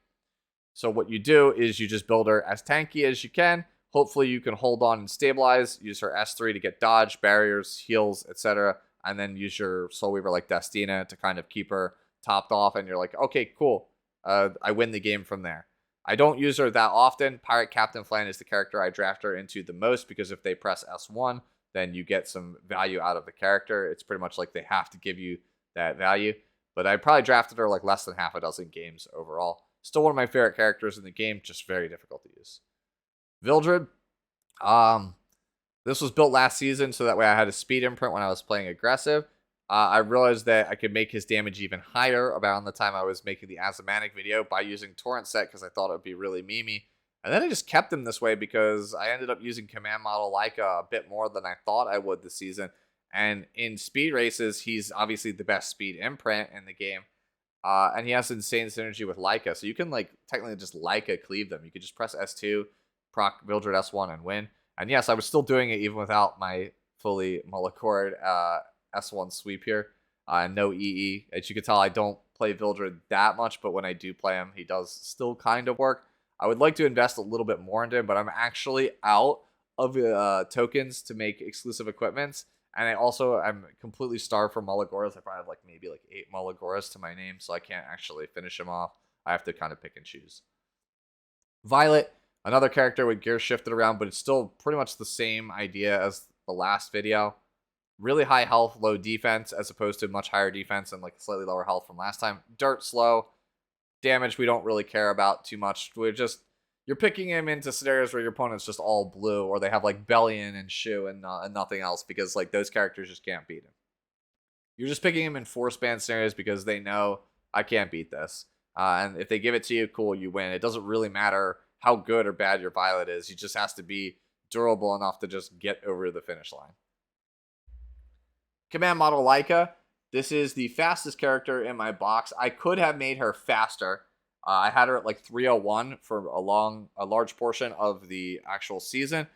So what you do is you just build her as tanky as you can. Hopefully you can hold on and stabilize. Use her S3 to get dodge, barriers, heals, etc. And then use your Soul Weaver like Destina to kind of keep her topped off, and you're like, okay, cool. I win the game from there. I don't use her that often. Pirate Captain Flan is the character I draft her into the most because if they press S1, then you get some value out of the character. It's pretty much like they have to give you that value. But I probably drafted her like less than half a dozen games overall. Still one of my favorite characters in the game, just very difficult to use. Vildred. This was built last season, so that way I had a speed imprint when I was playing aggressive. I realized that I could make his damage even higher around the time I was making the Azimatic video by using Torrent Set because I thought it would be really memey. And then I just kept him this way because I ended up using Command Model Leica a bit more than I thought I would this season. And in speed races, he's obviously the best speed imprint in the game. And he has insane synergy with Leica. So you can like technically just Leica cleave them. You could just press S2, proc Vildred S1 and win. And yes, I was still doing it even without my fully Molicored S1 sweep here. And no EE. As you can tell, I don't play Vildred that much, but when I do play him, he does still kind of work. I would like to invest a little bit more into him, but I'm actually out of tokens to make exclusive equipments. And I'm completely starved for Moligoras. I probably have like maybe like 8 Moligoras to my name, so I can't actually finish him off. I have to kind of pick and choose. Violet, another character with gear shifted around, but it's still pretty much the same idea as the last video. Really high health, low defense, as opposed to much higher defense and like slightly lower health from last time. Dirt slow. Damage we don't really care about too much. You're picking him into scenarios where your opponent's just all blue, or they have like Bellion and Shu and nothing else because like those characters just can't beat him. You're just picking him in force ban scenarios because they know I can't beat this. And if they give it to you, cool, you win. It doesn't really matter how good or bad your Violet is. He just has to be durable enough to just get over the finish line. Command Model Leica. This is the fastest character in my box. I could have made her faster. I had her at like 301 for a large portion of the actual season.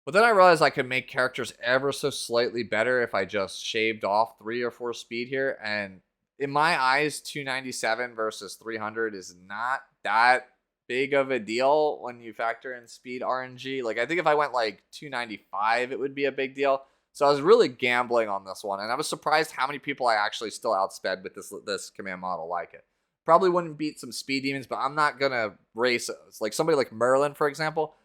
But then I realized I could make characters ever so slightly better if I just shaved off 3 or 4 speed here. And in my eyes, 297 versus 300 is not that big of a deal when you factor in speed RNG. Like, I think if I went like 295, it would be a big deal. So I was really gambling on this one, and I was surprised how many people I actually still outsped with this command model like it. Probably wouldn't beat some speed demons, but I'm not going to race. Like somebody like Merlin, for example,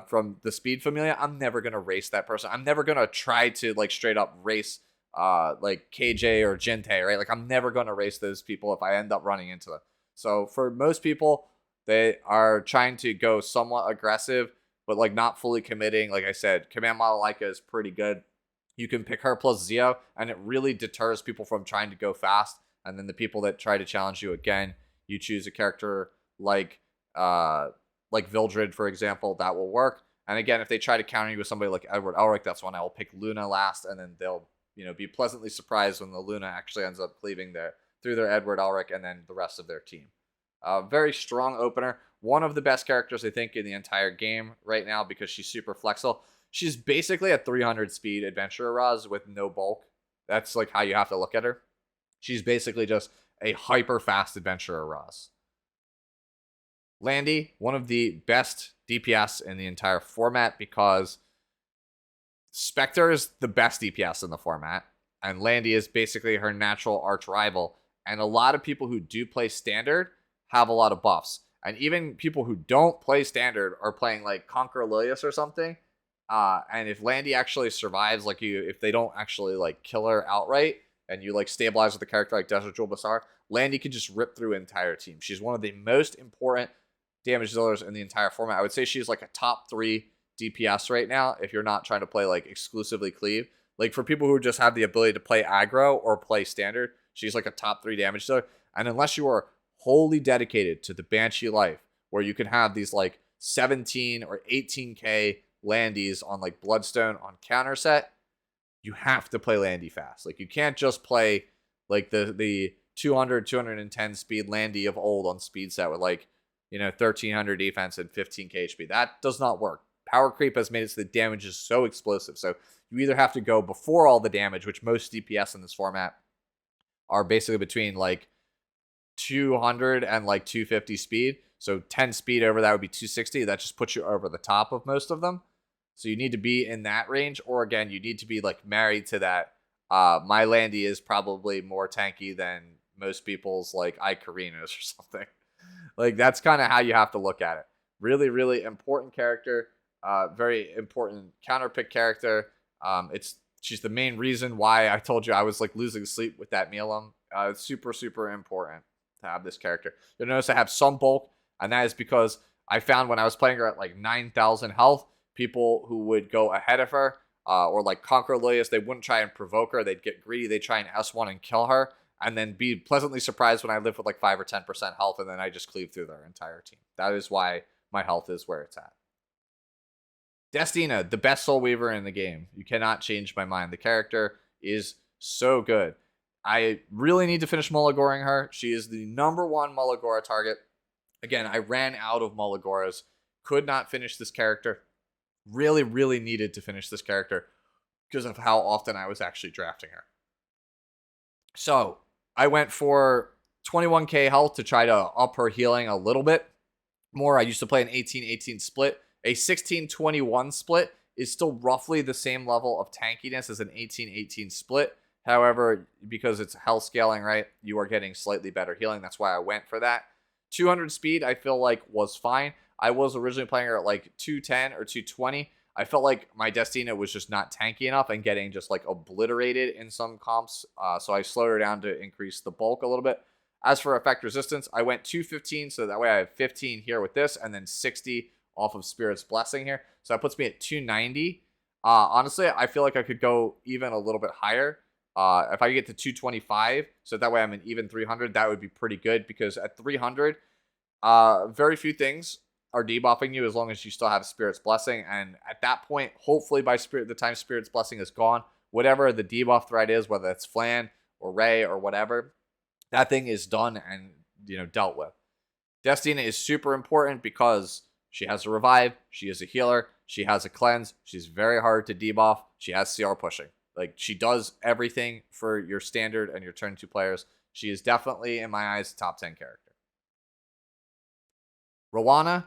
from the Speed Familia, I'm never going to race that person. I'm never going to try to like straight up race like KJ or Jinte, right? Like I'm never going to race those people if I end up running into them. So for most people, they are trying to go somewhat aggressive, but like not fully committing. Like I said, command model Leica is pretty good. You can pick her plus Zio, and it really deters people from trying to go fast. And then the people that try to challenge you again, you choose a character like Vildred, for example, that will work. And again, if they try to counter you with somebody like Edward Elric, that's when I will pick Luna last, and then they'll be pleasantly surprised when the Luna actually ends up cleaving through their Edward Elric and then the rest of their team. Very strong opener. One of the best characters, I think, in the entire game right now because she's super flexible. She's basically a 300 speed Adventurer Roz with no bulk. That's like how you have to look at her. She's basically just a hyper fast Adventurer Roz. Landy, one of the best DPS in the entire format because Spectre is the best DPS in the format, and Landy is basically her natural arch rival. And a lot of people who do play Standard have a lot of buffs. And even people who don't play Standard are playing like Conquer Lilius or something. And if Landy actually survives, like if they don't actually like kill her outright, and you like stabilize with a character like Desert Jewel Basar, Landy can just rip through an entire team. She's one of the most important damage dealers in the entire format. I would say she's like a top 3 DPS right now if you're not trying to play like exclusively cleave. Like for people who just have the ability to play aggro or play standard, she's like a top 3 damage dealer. And unless you are wholly dedicated to the Banshee life, where you can have these like 17 or 18k Landies on like Bloodstone on counter set, you have to play Landy fast. Like you can't just play like the 200, 210 speed Landy of old on speed set with like, 1300 defense and 15k HP. That does not work. Power creep has made it so the damage is so explosive. So you either have to go before all the damage, which most DPS in this format are basically between like 200 and like 250 speed. So 10 speed over that would be 260. That just puts you over the top of most of them. So you need to be in that range, or again, you need to be like married to that. My Landy is probably more tanky than most people's like Icarinas or something. Like that's kind of how you have to look at it. Really, really important character. Very important counter pick character. She's the main reason why I told you I was like losing sleep with that Milam. It's super, super important to have this character. You'll notice I have some bulk, and that is because I found when I was playing her at like 9,000 health, people who would go ahead of her, or like Conqueror Lilius, they wouldn't try and provoke her. They'd get greedy. They'd try and S1 and kill her, and then be pleasantly surprised when I live with like 5 or 10% health, and then I just cleave through their entire team. That is why my health is where it's at. Destina, the best Soul Weaver in the game. You cannot change my mind. The character is so good. I really need to finish Mulligoring her. She is the #1 Mulligora target. Again, I ran out of Mulligoras. Could not finish this character. Really, really needed to finish this character because of how often I was actually drafting her. So, I went for 21k health to try to up her healing a little bit more. I used to play an 18-18 split. A 16-21 split is still roughly the same level of tankiness as an 18-18 split. However, because it's health scaling, right, you are getting slightly better healing. That's why I went for that. 200 speed, I feel like, was fine. I was originally playing her at like 210 or 220. I felt like my Destina was just not tanky enough and getting just like obliterated in some comps. So I slowed her down to increase the bulk a little bit. As for effect resistance, I went 215, so that way I have 15 here with this, and then 60 off of Spirit's Blessing here. So that puts me at 290. Honestly, I feel like I could go even a little bit higher. If I get to 225, so that way I'm an even 300, that would be pretty good, because at 300, very few things are debuffing you as long as you still have Spirit's Blessing. And at that point, hopefully by the time Spirit's Blessing is gone, whatever the debuff threat is, whether it's Flan or Ray or whatever, that thing is done and, dealt with. Destina is super important because she has a revive, she is a healer, she has a cleanse, she's very hard to debuff, she has CR pushing. Like, she does everything for your standard and your turn 2 players. She is definitely, in my eyes, a top 10 character. Rowana,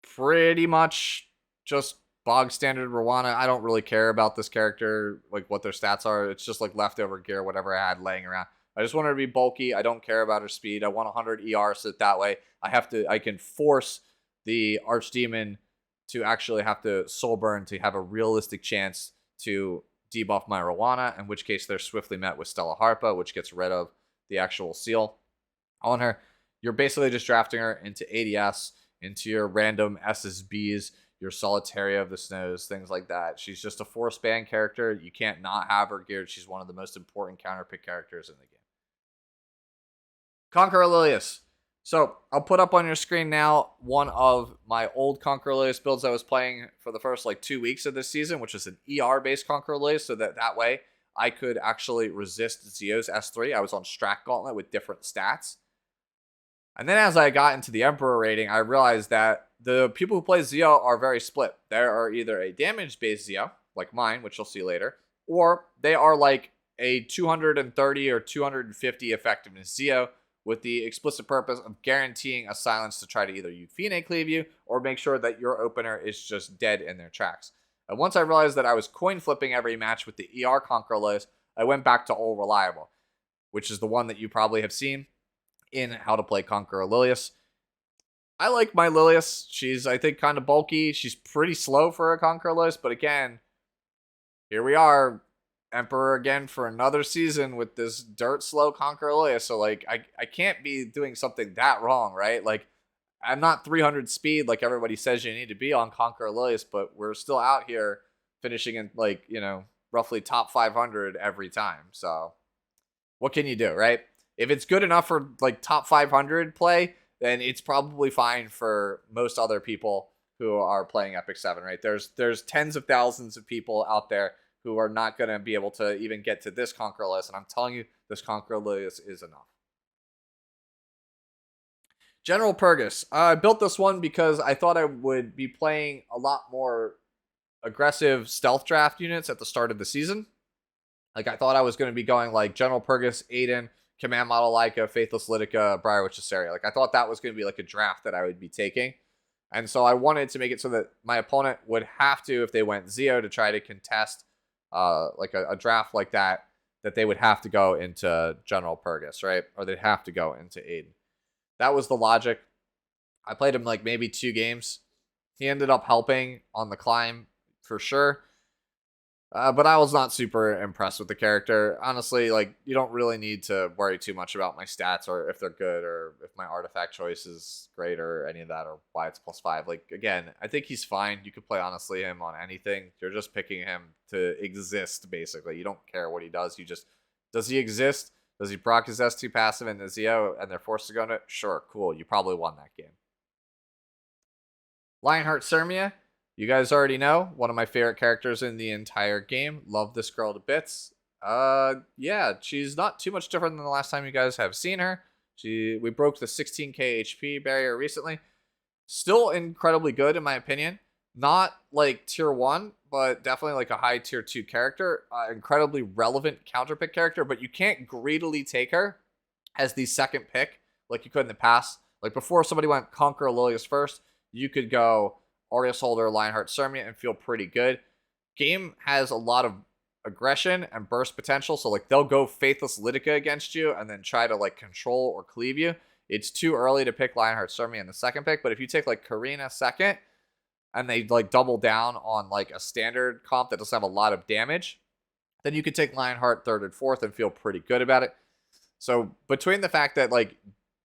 pretty much just bog standard Rowana. I don't really care about this character, like what their stats are. It's just like leftover gear, whatever I had laying around. I just want her to be bulky. I don't care about her speed. I want 100 ER, so that way I can force the Archdemon to actually have to soul burn to have a realistic chance to debuff my Rowana, in which case they're swiftly met with Stella Harpa, which gets rid of the actual seal on her. You're basically just drafting her into ADS, into your random SSBs, your Solitaria of the Snows, things like that. She's just a force ban character. You can't not have her geared. She's one of the most important counter pick characters in the game. Conqueror Lilius. So I'll put up on your screen now one of my old Conqueror Lilius builds I was playing for the first 2 weeks of this season, which is an ER-based Conqueror Lilius, so that way I could actually resist Zio's S3. I was on Strat Gauntlet with different stats. And then as I got into the Emperor rating, I realized that the people who play Zio are very split. There are either a damage-based Zio, like mine, which you'll see later, or they are like a 230 or 250 effectiveness Zio, with the explicit purpose of guaranteeing a silence to try to either Euphine cleave you or make sure that your opener is just dead in their tracks. And once I realized that I was coin flipping every match with the ER Conqueror Lilius, I went back to All Reliable, which is the one that you probably have seen in How to Play Conqueror Lilius. I like my Lilius. She's, I think, kind of bulky. She's pretty slow for a Conqueror Lilius, but again, here we are. Emperor again for another season with this dirt slow Conqueror Lilius. So I can't be doing something that wrong, right? I'm not 300 speed like everybody says you need to be on Conqueror Lilius, but we're still out here finishing in roughly top 500 every time. So what can you do, right? If it's good enough for top 500 play, then it's probably fine for most other people who are playing Epic 7, right? There's tens of thousands of people out there who are not going to be able to even get to this Conqueror Lilius. And I'm telling you, this Conqueror Lilius is enough. General Purgus. I built this one because I thought I would be playing a lot more aggressive stealth draft units at the start of the season. I thought I was going to be going General Purgus, Aiden, Command Model Leica, Faithless Lidica, Briarwitch Assaria. I thought that was going to be a draft that I would be taking. And so I wanted to make it so that my opponent would have to, if they went Zio, to try to contest a draft like that, that they would have to go into General Purgus, right? Or they'd have to go into Aiden. That was the logic. I played him like maybe 2 games. He ended up helping on the climb for sure. But I was not super impressed with the character. Honestly, like, you don't really need to worry too much about my stats or if they're good or if my artifact choice is great or any of that or why it's +5. Like, again, I think he's fine. You could play honestly him on anything. You're just picking him to exist, basically. You don't care what he does. You just, does he exist? Does he proc his S2 passive and Zio and they're forced to go into it? Sure, cool. You probably won that game. Lionheart Cermia. You guys already know, one of my favorite characters in the entire game. Love this girl to bits. Yeah, she's not too much different than the last time you guys have seen her. We broke the 16k HP barrier recently. Still incredibly good in my opinion. Not like tier 1, but definitely like a high tier 2 character. Incredibly relevant counterpick character, but you can't greedily take her as the second pick like you could in the past. Like before somebody went Conquer Lilius first, you could go Aureus Holder, Lionheart Cermia, and feel pretty good. Game has a lot of aggression and burst potential, so like they'll go Faithless Lidica against you and then try to like control or cleave you. It's too early to pick Lionheart Cermia in the second pick, but if you take like Karina second and they like double down on like a standard comp that doesn't have a lot of damage, then you could take Lionheart third and fourth and feel pretty good about it. So between the fact that like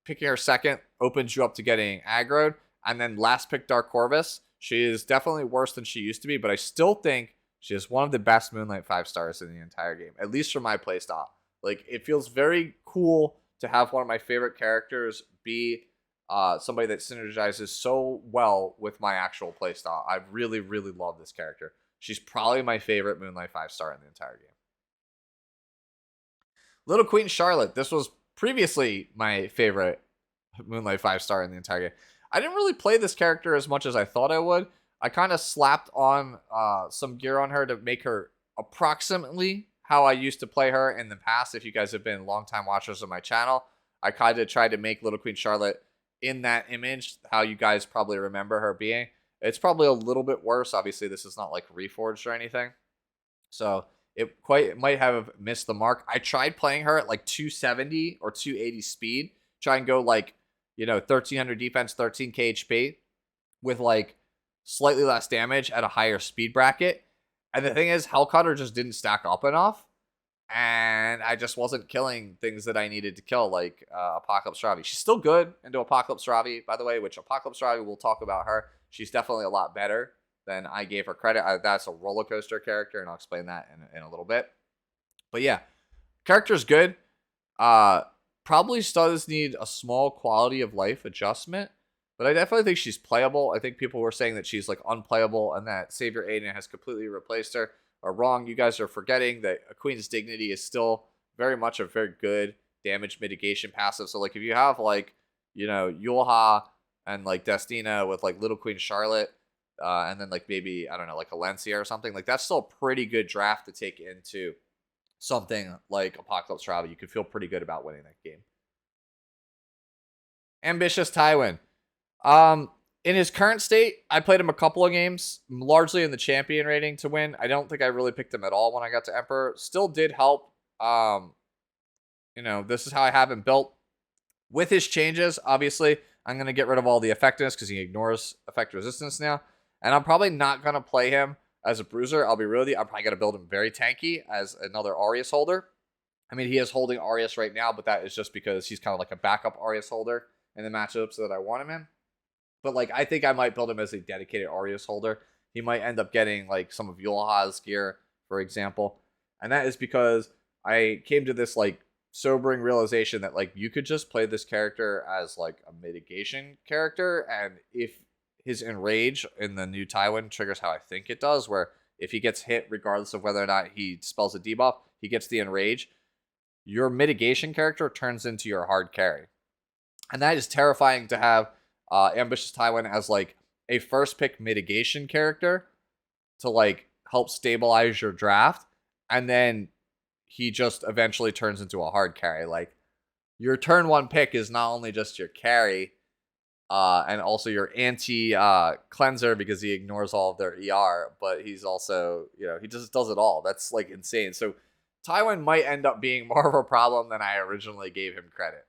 picking her second opens you up to getting aggroed, and then last pick Dark Corvus, she is definitely worse than she used to be, but I still think she is one of the best Moonlight 5-stars in the entire game, at least for my playstyle. Like, it feels very cool to have one of my favorite characters be somebody that synergizes so well with my actual playstyle. I really, really love this character. She's probably my favorite Moonlight 5-star in the entire game. Little Queen Charlotte. This was previously my favorite Moonlight 5-star in the entire game. I didn't really play this character as much as I thought I would. I kind of slapped on some gear on her to make her approximately how I used to play her in the past. If you guys have been longtime watchers of my channel, I kind of tried to make Little Queen Charlotte in that image, how you guys probably remember her being. It's probably a little bit worse. Obviously, this is not like reforged or anything. So it might have missed the mark. I tried playing her at like 270 or 280 speed. Try and go like, 1300 defense, 13k HP with like slightly less damage at a higher speed bracket. And the thing is, Hellcutter just didn't stack up enough. And I just wasn't killing things that I needed to kill, like Apocalypse Ravi. She's still good into Apocalypse Ravi, by the way, which Apocalypse Ravi, we'll talk about her. She's definitely a lot better than I gave her credit. That's a roller coaster character, and I'll explain that in a little bit. But yeah, character's good. Probably does need a small quality of life adjustment, but I definitely think she's playable. I think people were saying that she's like unplayable and that Savior Aiden has completely replaced her are wrong. You guys are forgetting that a Queen's Dignity is still very much a very good damage mitigation passive. So like if you have like, Yulha and like Destina with like Little Queen Charlotte, and then like maybe, I don't know, like Alencia or something, like that's still a pretty good draft to take into something like Apocalypse Ravi. You could feel pretty good about winning that game. Ambitious Tywin. In his current state, I played him a couple of games, largely in the champion rating to win. I don't think I really picked him at all when I got to Emperor. Still did help. This is how I have him built. With his changes, obviously, I'm going to get rid of all the effectiveness because he ignores effect resistance now. And I'm probably not going to play him as a bruiser. I'll be real with you. I'm probably going to build him very tanky as another Aureus holder. I mean, he is holding Aureus right now, but that is just because he's kind of like a backup Aureus holder in the matchups that I want him in. But like, I think I might build him as a dedicated Aureus holder. He might end up getting like some of Yulha's gear, for example. And that is because I came to this like sobering realization that like you could just play this character as like a mitigation character, and if his enrage in the new Tywin triggers how I think it does, where if he gets hit regardless of whether or not he spells a debuff, he gets the enrage, your mitigation character turns into your hard carry. And that is terrifying to have Ambitious Tywin as like a first pick mitigation character to like help stabilize your draft, and then he just eventually turns into a hard carry. Like, your turn 1 pick is not only just your carry, and also your anti cleanser because he ignores all of their ER, but he's also, he just does it all. That's like insane. So Tywin might end up being more of a problem than I originally gave him credit.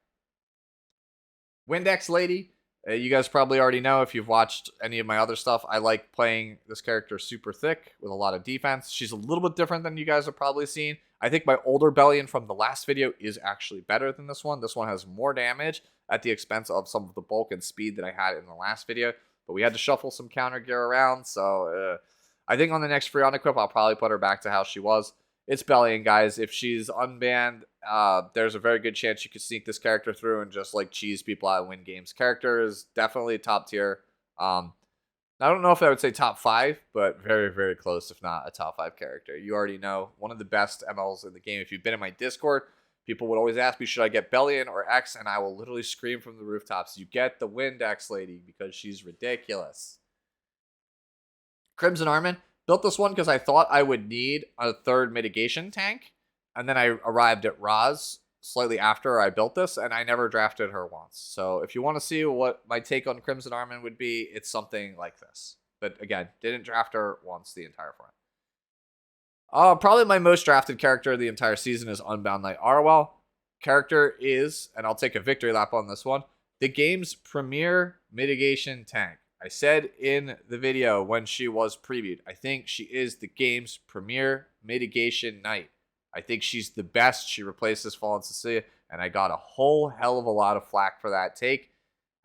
Windex Lady, you guys probably already know if you've watched any of my other stuff. I like playing this character super thick with a lot of defense. She's a little bit different than you guys have probably seen. I think my older Bellion from the last video is actually better than this one. This one has more damage at the expense of some of the bulk and speed that I had in the last video. But we had to shuffle some counter gear around. So I think on the next free on equip, I'll probably put her back to how she was. It's Bellion, guys. If she's unbanned, there's a very good chance you could sneak this character through and just like cheese people out and win games. Character is definitely top tier. I don't know if I would say top 5, but very, very close, if not a top 5 character. You already know, one of the best MLs in the game. If you've been in my Discord, people would always ask me, should I get Bellion or X? And I will literally scream from the rooftops, you get the Windex Lady because she's ridiculous. Crimson Armin. Built this one because I thought I would need a third mitigation tank. And then I arrived at Roz slightly after I built this, and I never drafted her once. So if you want to see what my take on Crimson Armin would be, it's something like this. But again, didn't draft her once the entire front. Probably my most drafted character of the entire season is Unbound Knight Arwell. Character is, and I'll take a victory lap on this one, the game's premier mitigation tank. I said in the video when she was previewed, I think she is the game's premier mitigation knight. I think she's the best. She replaces Fallen Cecilia, and I got a whole hell of a lot of flack for that take.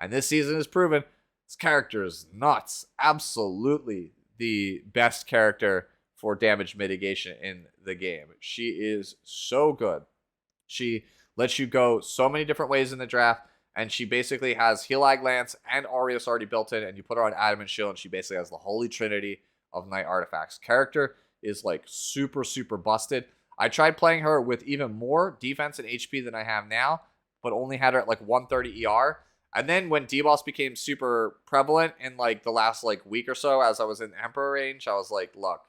And this season has proven this character is nuts. Absolutely the best character for damage mitigation in the game. She is so good. She lets you go so many different ways in the draft, and she basically has Healag Lance and Aureus already built in, and you put her on Adamant Shield, and she basically has the holy trinity of Knight artifacts. Character is like super, super busted. I tried playing her with even more defense and HP than I have now, but only had her at like 130 ER. And then when debuffs became super prevalent in like the last like week or so, as I was in Emperor range, I was like, look,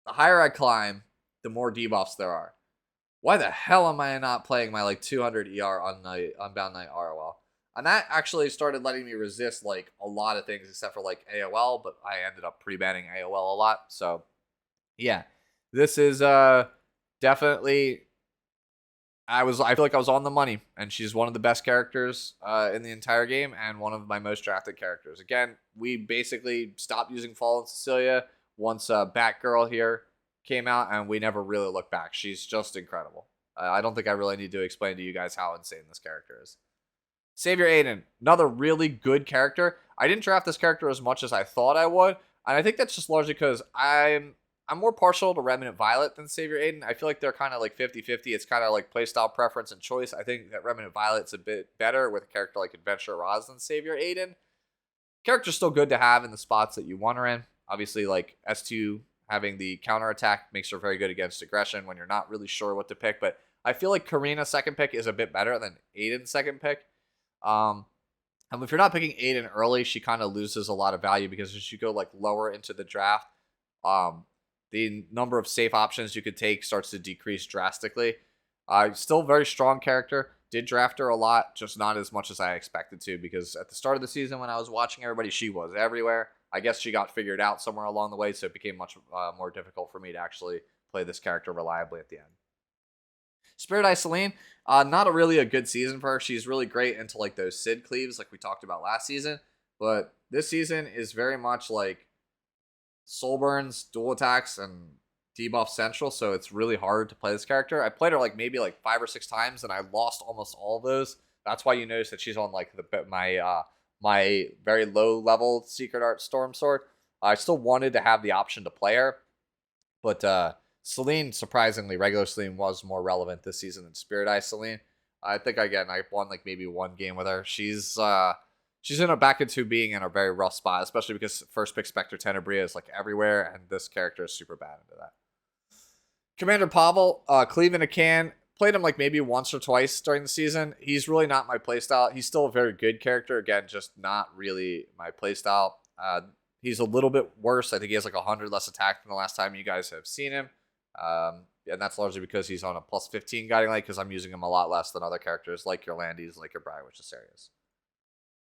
the higher I climb, the more debuffs there are. Why the hell am I not playing my like 200 ER on Unbound Knight Arwell? And that actually started letting me resist like a lot of things except for like AOL, but I ended up pre-banning AOL a lot. So yeah, this is definitely, I feel like I was on the money, and she's one of the best characters in the entire game and one of my most drafted characters. Again, we basically stopped using Fallen Cecilia once Batgirl here came out, and we never really looked back. She's just incredible. I don't think I really need to explain to you guys how insane this character is. Savior Aiden, another really good character. I didn't draft this character as much as I thought I would, and I think that's just largely because I'm more partial to Remnant Violet than Savior Aiden. I feel like they're kind of like 50-50. It's kind of like playstyle preference and choice. I think that Remnant Violet's a bit better with a character like Adventurer Roz than Savior Aiden. Character's still good to have in the spots that you want her in. Obviously, like S2 having the counterattack makes her very good against aggression when you're not really sure what to pick. But I feel like Karina second pick is a bit better than Aiden second pick. And if you're not picking Aiden early, she kind of loses a lot of value because as you go like lower into the draft, the number of safe options you could take starts to decrease drastically. Still very strong character. Did draft her a lot, just not as much as I expected to, because at the start of the season when I was watching everybody, she was everywhere. I guess she got figured out somewhere along the way, so it became much more difficult for me to actually play this character reliably at the end. Spirit Eye Selene, not really a good season for her. She's really great into like those Sid cleaves like we talked about last season, but this season is very much like soul burns, dual attacks, and debuff central, so it's really hard to play this character. I played her like maybe like 5 or 6 times, and I lost almost all of those. That's why you notice that she's on like my very low level Secret Art Storm Sword. I still wanted to have the option to play her, but Selene, surprisingly, regular Selene was more relevant this season than Spirit Eye Selene. I think I won like maybe 1 game with her. She's in a back into being in a very rough spot, especially because first pick Spectre Tenebria is like everywhere, and this character is super bad into that. Commander Pavel, Cleave in a can. Played him like maybe once or twice during the season. He's really not my playstyle. He's still a very good character. Again, just not really my playstyle. He's a little bit worse. I think he has like 100 less attack than the last time you guys have seen him. And that's largely because he's on a plus 15 guiding light, because I'm using him a lot less than other characters like your Landies, like your Briarwitch Asarius.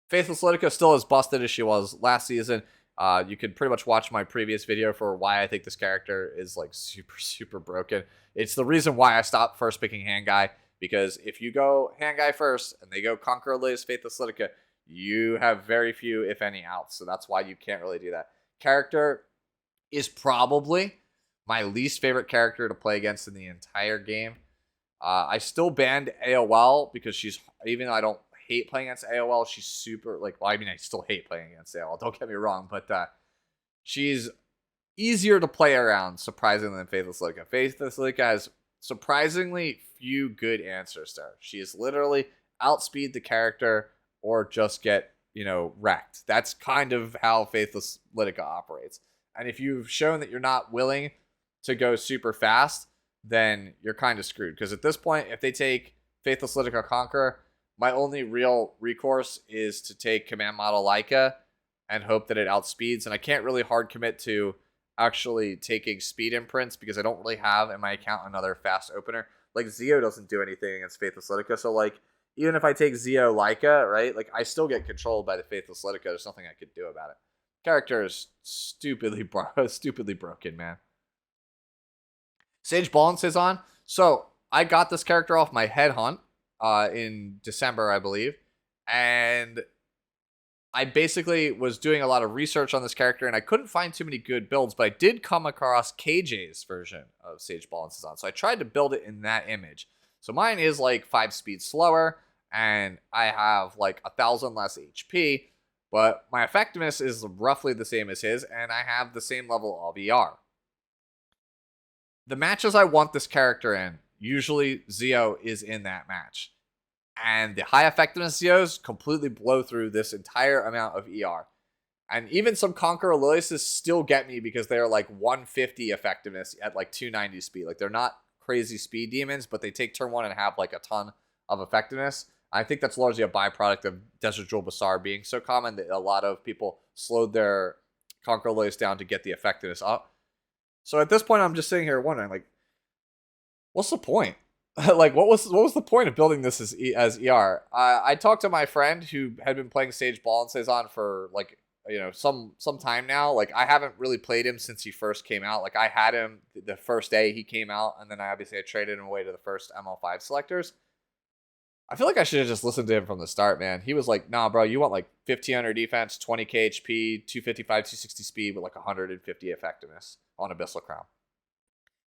Faithless Litica still as busted as she was last season. You can pretty much watch my previous video for why I think this character is like super broken. It's the reason why I stopped first picking Hand Guy, because if you go Hand Guy first and they go Conqueror Lilius, Faithless Lidica, you have very few, if any, outs. So that's why you can't really do that. Character is probably my least favorite character to play against in the entire game. I still banned AOL because she's, even though I don't hate playing against AOL, she's super, like, well, I mean, I still hate playing against AOL, don't get me wrong, but she's easier to play around, surprisingly, than Faithless Lidica. Faithless Lidica has surprisingly few good answers there. She is literally outspeed the character or just get, wrecked. That's kind of how Faithless Lidica operates. And if you've shown that you're not willing to go super fast, then you're kind of screwed. Because at this point, if they take Faithless Lidica Conqueror, my only real recourse is to take Command Model Leica and hope that it outspeeds. And I can't really hard commit to actually taking speed imprints because I don't really have in my account another fast opener. Like, Zeo doesn't do anything against Faithless Lidica. So, like, even if I take Zeo Leica, right, like, I still get controlled by the Faithless Lidica. There's nothing I could do about it. Character is stupidly broken, man. Sage Ball and Cezanne. So, I got this character off my headhunt in December, I believe. And I basically was doing a lot of research on this character, and I couldn't find too many good builds, but I did come across KJ's version of Sage Ball and Cezanne. So I tried to build it in that image. So mine is like 5 speed slower, and I have like 1,000 less HP, but my effectiveness is roughly the same as his, and I have the same level of ER. The matches I want this character in, usually Zeo is in that match. And the high effectiveness Zeos completely blow through this entire amount of ER. And even some Conqueror Liliuses still get me because they're like 150 effectiveness at like 290 speed. Like, they're not crazy speed demons, but they take turn 1 and have like a ton of effectiveness. I think that's largely a byproduct of Desert Jewel Basar being so common that a lot of people slowed their Conqueror Lilius down to get the effectiveness up. So at this point, I'm just sitting here wondering, like, what's the point? Like, what was the point of building this as ER? I talked to my friend who had been playing Sage Ball and Cezanne for like, some time now. Like, I haven't really played him since he first came out. Like, I had him the first day he came out, and then I traded him away to the first ML5 selectors. I feel like I should have just listened to him from the start, man. He was like, nah, bro, you want like 1,500 defense, 20k HP, 255, 260 speed with like 150 effectiveness on Abyssal Crown.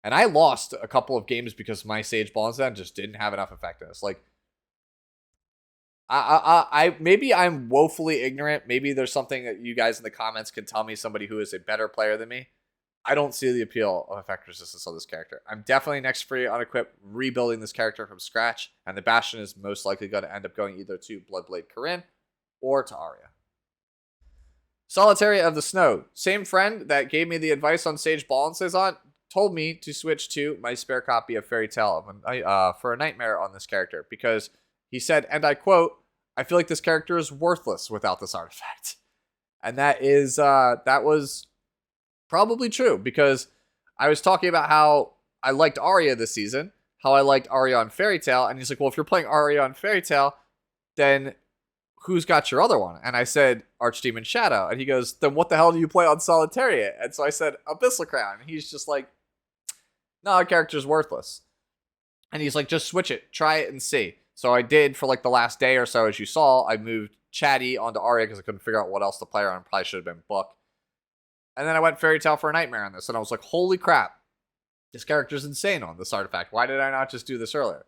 And I lost a couple of games because my Sage Ball and Cezanne just didn't have enough effectiveness. Like, I maybe I'm woefully ignorant. Maybe there's something that you guys in the comments can tell me, somebody who is a better player than me. I don't see the appeal of effect resistance on this character. I'm definitely next free unequip rebuilding this character from scratch, and the Bastion is most likely going to end up going either to Bloodblade Corinne or to Arya. Solitary of the Snow. Same friend that gave me the advice on Sage Ball and Cezanne told me to switch to my spare copy of Fairy Tale for a Nightmare on this character, because he said, and I quote, I feel like this character is worthless without this artifact. And that was probably true, because I was talking about how I liked Arya this season, how I liked Arya on Fairy Tale, and he's like, well, if you're playing Arya on Fairy Tale, then who's got your other one? And I said, Archdemon Shadow. And he goes, then what the hell do you play on Solitariat? And so I said, Abyssal Crown. And he's just like, no, our character's worthless. And he's like, just switch it. Try it and see. So I did for like the last day or so, as you saw. I moved Chatty onto Arya because I couldn't figure out what else to play her on. Probably should have been Book. And then I went Fairy Tale for a Nightmare on this. And I was like, holy crap. This character's insane on this artifact. Why did I not just do this earlier?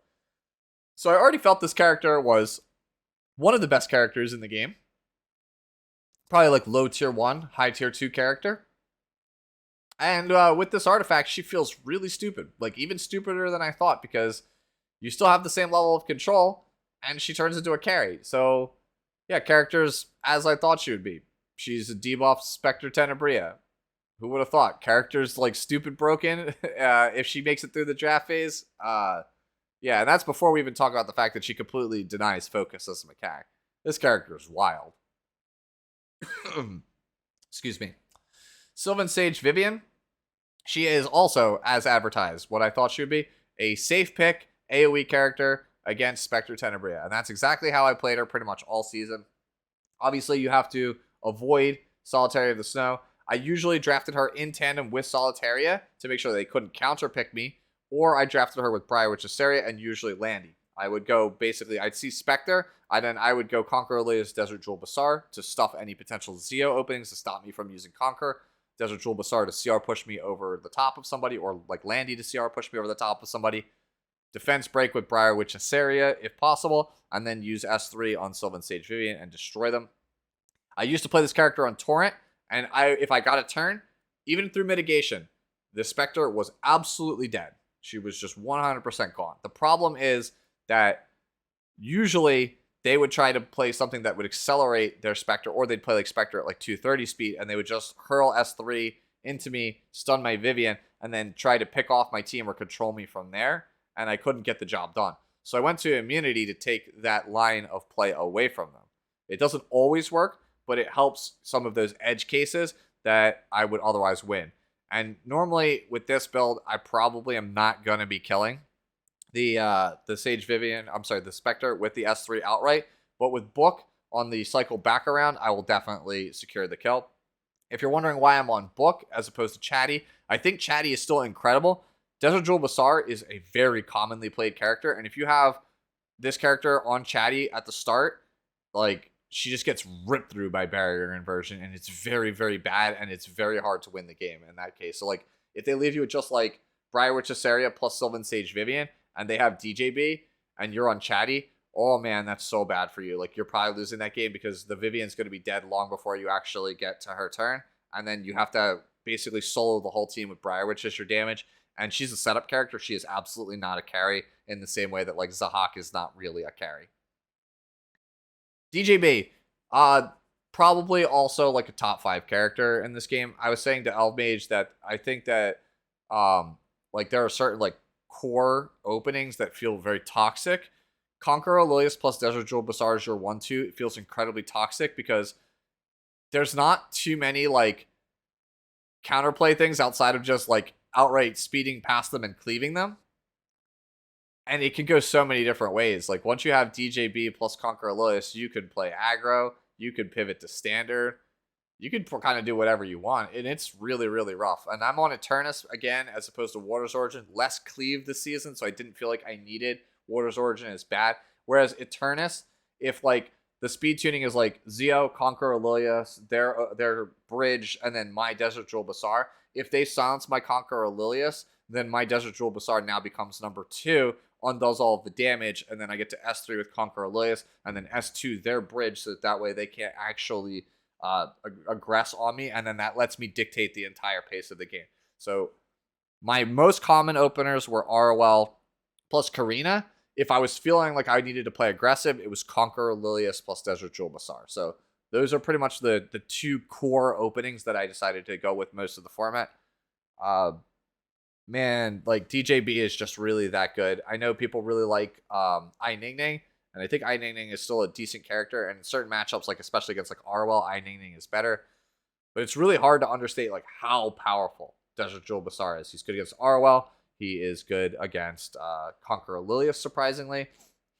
So I already felt this character was one of the best characters in the game. Probably like low tier 1, high tier 2 character. And with this artifact, she feels really stupid. Like, even stupider than I thought, because you still have the same level of control, and she turns into a carry. So, yeah, characters as I thought she would be. She's a debuff Spectre Tenebria. Who would have thought? Characters like stupid broken if she makes it through the draft phase. Yeah, and that's before we even talk about the fact that she completely denies focus as a mechanic. This character is wild. Excuse me. Sylvan Sage Vivian. She is also, as advertised, what I thought she would be. A safe pick, AoE character against Spectre Tenebria. And that's exactly how I played her pretty much all season. Obviously, you have to avoid Solitaria of the Snow. I usually drafted her in tandem with Solitaria to make sure they couldn't counter pick me, or I drafted her with Briarwitch Assaria and usually Landy. I would go basically, I'd see Spectre, I would go Conquer Elias, Desert Jewel Basar to stuff any potential Zeo openings to stop me from using Conquer. Desert Jewel Basar to CR push me over the top of somebody, or like Landy to CR push me over the top of somebody. Defense break with Briarwitch Assaria if possible, and then use S3 on Sylvan Sage Vivian and destroy them. I used to play this character on Torrent, and if I got a turn, even through mitigation, the Spectre was absolutely dead. She was just 100% gone. The problem is that usually they would try to play something that would accelerate their Spectre, or they'd play like Spectre at like 230 speed, and they would just hurl S3 into me, stun my Vivian, and then try to pick off my team or control me from there, and I couldn't get the job done. So I went to Immunity to take that line of play away from them. It doesn't always work, but it helps some of those edge cases that I would otherwise win. And normally with this build, I probably am not going to be killing the Sage Vivian, the Spectre with the S3 outright. But with Book on the cycle back around, I will definitely secure the kill. If you're wondering why I'm on Book as opposed to Chatty, I think Chatty is still incredible. Desert Jewel Basar is a very commonly played character, and if you have this character on Chatty at the start, like, she just gets ripped through by barrier inversion, and it's very, very bad, and it's very hard to win the game in that case. So, like, if they leave you with just, like, Briarwitch Assaria plus Sylvan Sage Vivian, and they have DJB, and you're on Chatty, oh, man, that's so bad for you. Like, you're probably losing that game because the Vivian's going to be dead long before you actually get to her turn, and then you have to basically solo the whole team with Briarwitch as your damage, and she's a setup character. She is absolutely not a carry in the same way that, like, Zahak is not really a carry. DJB, probably also like a top 5 character in this game. I was saying to Elfmage that I think that like there are certain like core openings that feel very toxic. Conqueror Lilius plus Desert Jewel Basar is your 1-2. It feels incredibly toxic because there's not too many like counterplay things outside of just like outright speeding past them and cleaving them. And it can go so many different ways. Like, once you have DJB plus Conqueror Lilius, you can play aggro, you can pivot to standard, you can kind of do whatever you want, and it's really, really rough. And I'm on Eternus, again, as opposed to Water's Origin, less cleave this season, so I didn't feel like I needed Water's Origin as bad. Whereas Eternus, if, like, the speed tuning is, like, Zeo, Conqueror Lilius, their bridge, and then my Desert Jewel Basar, if they silence my Conqueror Lilius, then my Desert Jewel Basar now becomes number 2, undoes all of the damage, and then I get to S3 with Conqueror Lilius, and then S2 their bridge, so that way they can't actually aggress on me, and then that lets me dictate the entire pace of the game. So my most common openers were ROL plus Karina. If I was feeling like I needed to play aggressive, it was Conqueror Lilius plus Desert Jewel Basar. So those are pretty much the 2 core openings that I decided to go with most of the format. Man, like, DJB is just really that good. I know people really like Ai Ningning, and I think Ai Ningning is still a decent character, and in certain matchups, like especially against like Arwell, Ai Ningning is better. But it's really hard to understate like how powerful Desert Jewel Basar is. He's good against Arwell. He is good against Conqueror Lilius, surprisingly.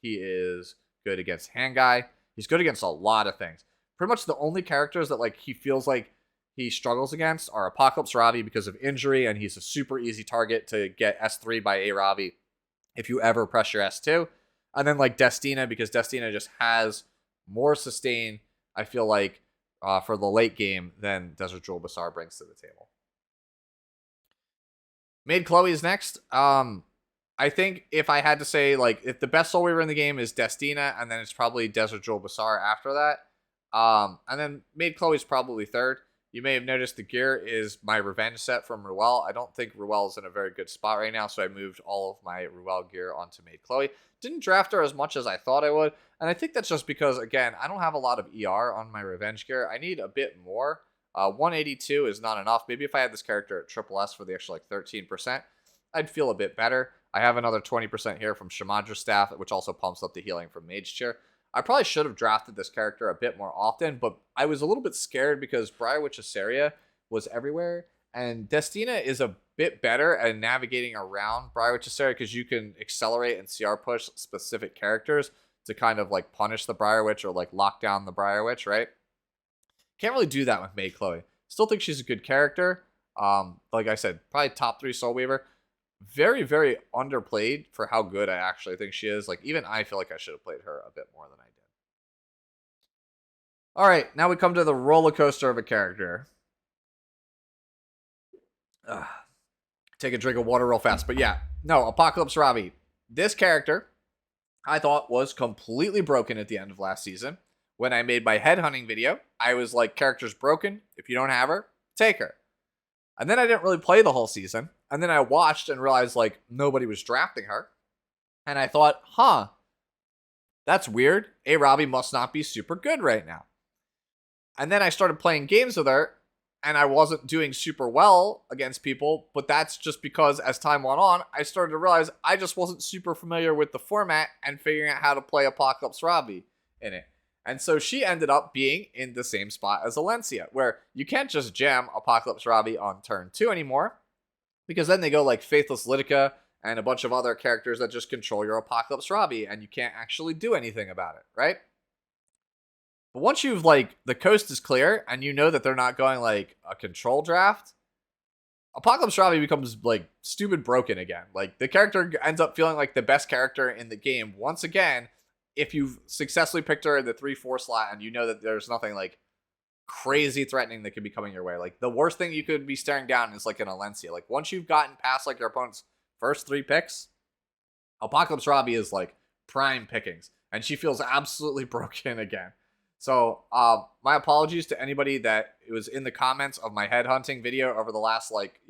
He is good against Hangai. He's good against a lot of things. Pretty much the only characters that like he feels like he struggles against are Apocalypse Ravi because of injury, and he's a super easy target to get S3 by A Ravi if you ever press your S2. And then like Destina, because Destina just has more sustain, I feel like, for the late game than Desert Jewel Basar brings to the table. Maid Chloe is next. I think if I had to say, like, if the best Soul Weaver in the game is Destina, and then it's probably Desert Jewel Basar after that. And then Maid Chloe is probably third. You may have noticed the gear is my Revenge set from Ruel. I don't think Ruel is in a very good spot right now, so I moved all of my Ruel gear onto Maid Chloe. Didn't draft her as much as I thought I would, and I think that's just because, again, I don't have a lot of ER on my Revenge gear. I need a bit more. 182 is not enough. Maybe if I had this character at triple S for the extra like 13%, I'd feel a bit better. I have another 20% here from Shamadra Staff, which also pumps up the healing from Mage Chair. I probably should have drafted this character a bit more often, but I was a little bit scared because Briarwitch Assaria was everywhere, and Destina is a bit better at navigating around Briarwitch Assaria because you can accelerate and CR push specific characters to kind of like punish the Briarwitch or like lock down the Briarwitch, right? Can't really do that with May Chloe. Still think she's a good character. Like I said, probably top 3 Soul Weaver. Very, very underplayed for how good I actually think she is. Like, even I feel like I should have played her a bit more than I did. All right, now we come to the roller coaster of a character. Take a drink of water real fast. But yeah, no, Apocalypse Ravi. This character, I thought, was completely broken at the end of last season. When I made my headhunting video, I was like, character's broken. If you don't have her, take her. And then I didn't really play the whole season. And then I watched and realized, like, nobody was drafting her. And I thought, that's weird. Arabi must not be super good right now. And then I started playing games with her, and I wasn't doing super well against people, but that's just because as time went on, I started to realize I just wasn't super familiar with the format and figuring out how to play Apocalypse Ravi in it. And so she ended up being in the same spot as Alencia, where you can't just jam Apocalypse Ravi on turn 2 anymore, because then they go like Faithless Lidica and a bunch of other characters that just control your Apocalypse Ravi, and you can't actually do anything about it, right? But once you've, like, the coast is clear, and you know that they're not going, like, a control draft, Apocalypse Ravi becomes, like, stupid broken again. Like, the character ends up feeling like the best character in the game once again, if you've successfully picked her in the 3-4 slot, and you know that there's nothing, like, crazy threatening that could be coming your way. Like, the worst thing you could be staring down is, like, an Alencia. Like, once you've gotten past, like, your opponent's first 3 picks, Apocalypse Ravi is, like, prime pickings. And she feels absolutely broken again. So, my apologies to anybody that was in the comments of my headhunting video over the last, like,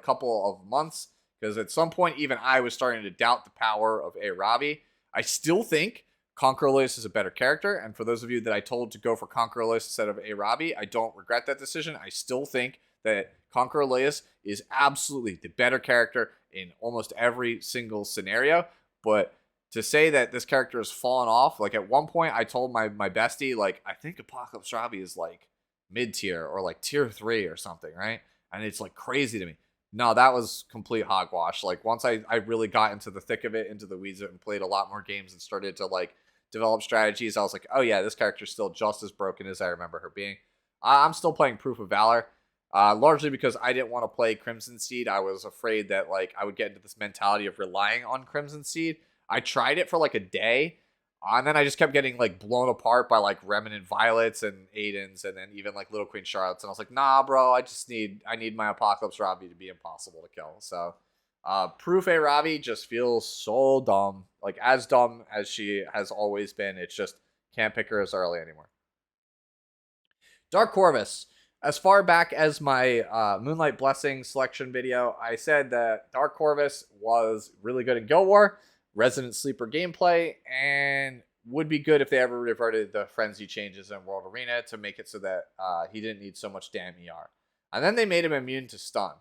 couple of months. Because at some point, even I was starting to doubt the power of Arabi. I still think Conqueror Aloysius is a better character. And for those of you that I told to go for Conqueror Aloysius instead of Arabi, I don't regret that decision. I still think that Conqueror Aloysius is absolutely the better character in almost every single scenario. But to say that this character has fallen off, like, at one point I told my bestie, like, I think Apocalypse Ravi is like mid-tier or like tier 3 or something, right? And it's like crazy to me. No, that was complete hogwash. Like, once I really got into the thick of it, into the weeds of it, and played a lot more games and started to, like, develop strategies, I was like, oh yeah, this character's still just as broken as I remember her being. I'm still playing Proof of Valor. Largely because I didn't want to play Crimson Seed. I was afraid that, like, I would get into this mentality of relying on Crimson Seed. I tried it for like a day, and then I just kept getting, like, blown apart by, like, Remnant Violets and Aidens, and then even, like, Little Queen Charlottes. And I was like, nah, bro, I need my Apocalypse Ravi to be impossible to kill. So, Proof Ravi just feels so dumb, like, as dumb as she has always been. It's just can't pick her as early anymore. Dark Corvus. As far back as my Moonlight Blessing selection video, I said that Dark Corvus was really good in Guild War, Resident Sleeper gameplay, and would be good if they ever reverted the frenzy changes in World Arena to make it so that he didn't need so much damn ER. And then they made him immune to stun.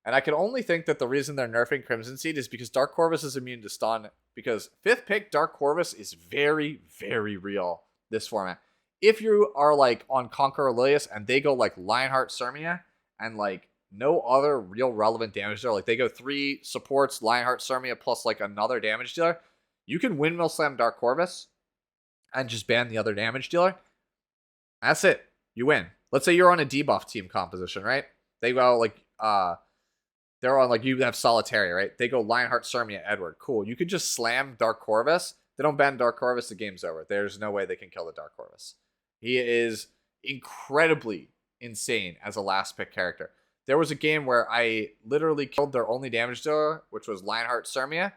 And I can only think that the reason they're nerfing Crimson Seed is because Dark Corvus is immune to stun, because 5th pick Dark Corvus is very, very real this format. If you are, like, on Conqueror Aloysius and they go, like, Lionheart Sirmia and, like, no other real relevant damage dealer, like, they go 3 supports, Lionheart Sirmia, plus, like, another damage dealer, you can Windmill Slam Dark Corvus and just ban the other damage dealer. That's it. You win. Let's say you're on a debuff team composition, right? They go, like, they're on, like, you have Solitaria, right? They go Lionheart Sirmia, Edward. Cool. You could just slam Dark Corvus. They don't ban Dark Corvus, the game's over. There's no way they can kill the Dark Corvus. He is incredibly insane as a last pick character. There was a game where I literally killed their only damage dealer, which was Lionheart Sirmia.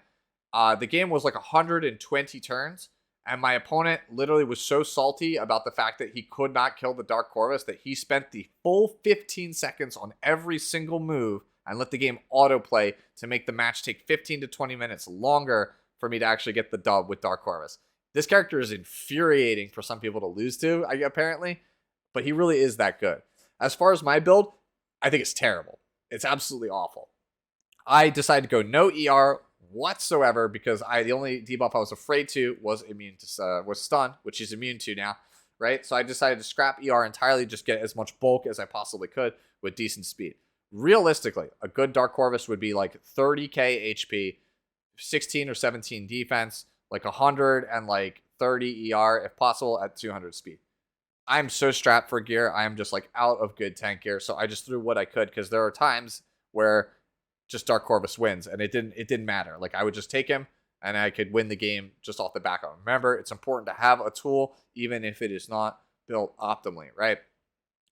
The game was like 120 turns, and my opponent literally was so salty about the fact that he could not kill the Dark Corvus that he spent the full 15 seconds on every single move and let the game autoplay to make the match take 15 to 20 minutes longer for me to actually get the dub with Dark Corvus. This character is infuriating for some people to lose to, apparently, but he really is that good. As far as my build, I think it's terrible. It's absolutely awful. I decided to go no ER whatsoever because the only debuff I was afraid to was was stun, which he's immune to now, right? So I decided to scrap ER entirely, just get as much bulk as I possibly could with decent speed. Realistically, a good Dark Corvus would be like 30k HP, 16 or 17 defense, like 100 and like 30 ER if possible at 200 speed. I'm so strapped for gear. I am just like out of good tank gear. So I just threw what I could because there are times where just Dark Corvus wins and it didn't matter. Like I would just take him and I could win the game just off the back of him. Remember, it's important to have a tool even if it is not built optimally, right?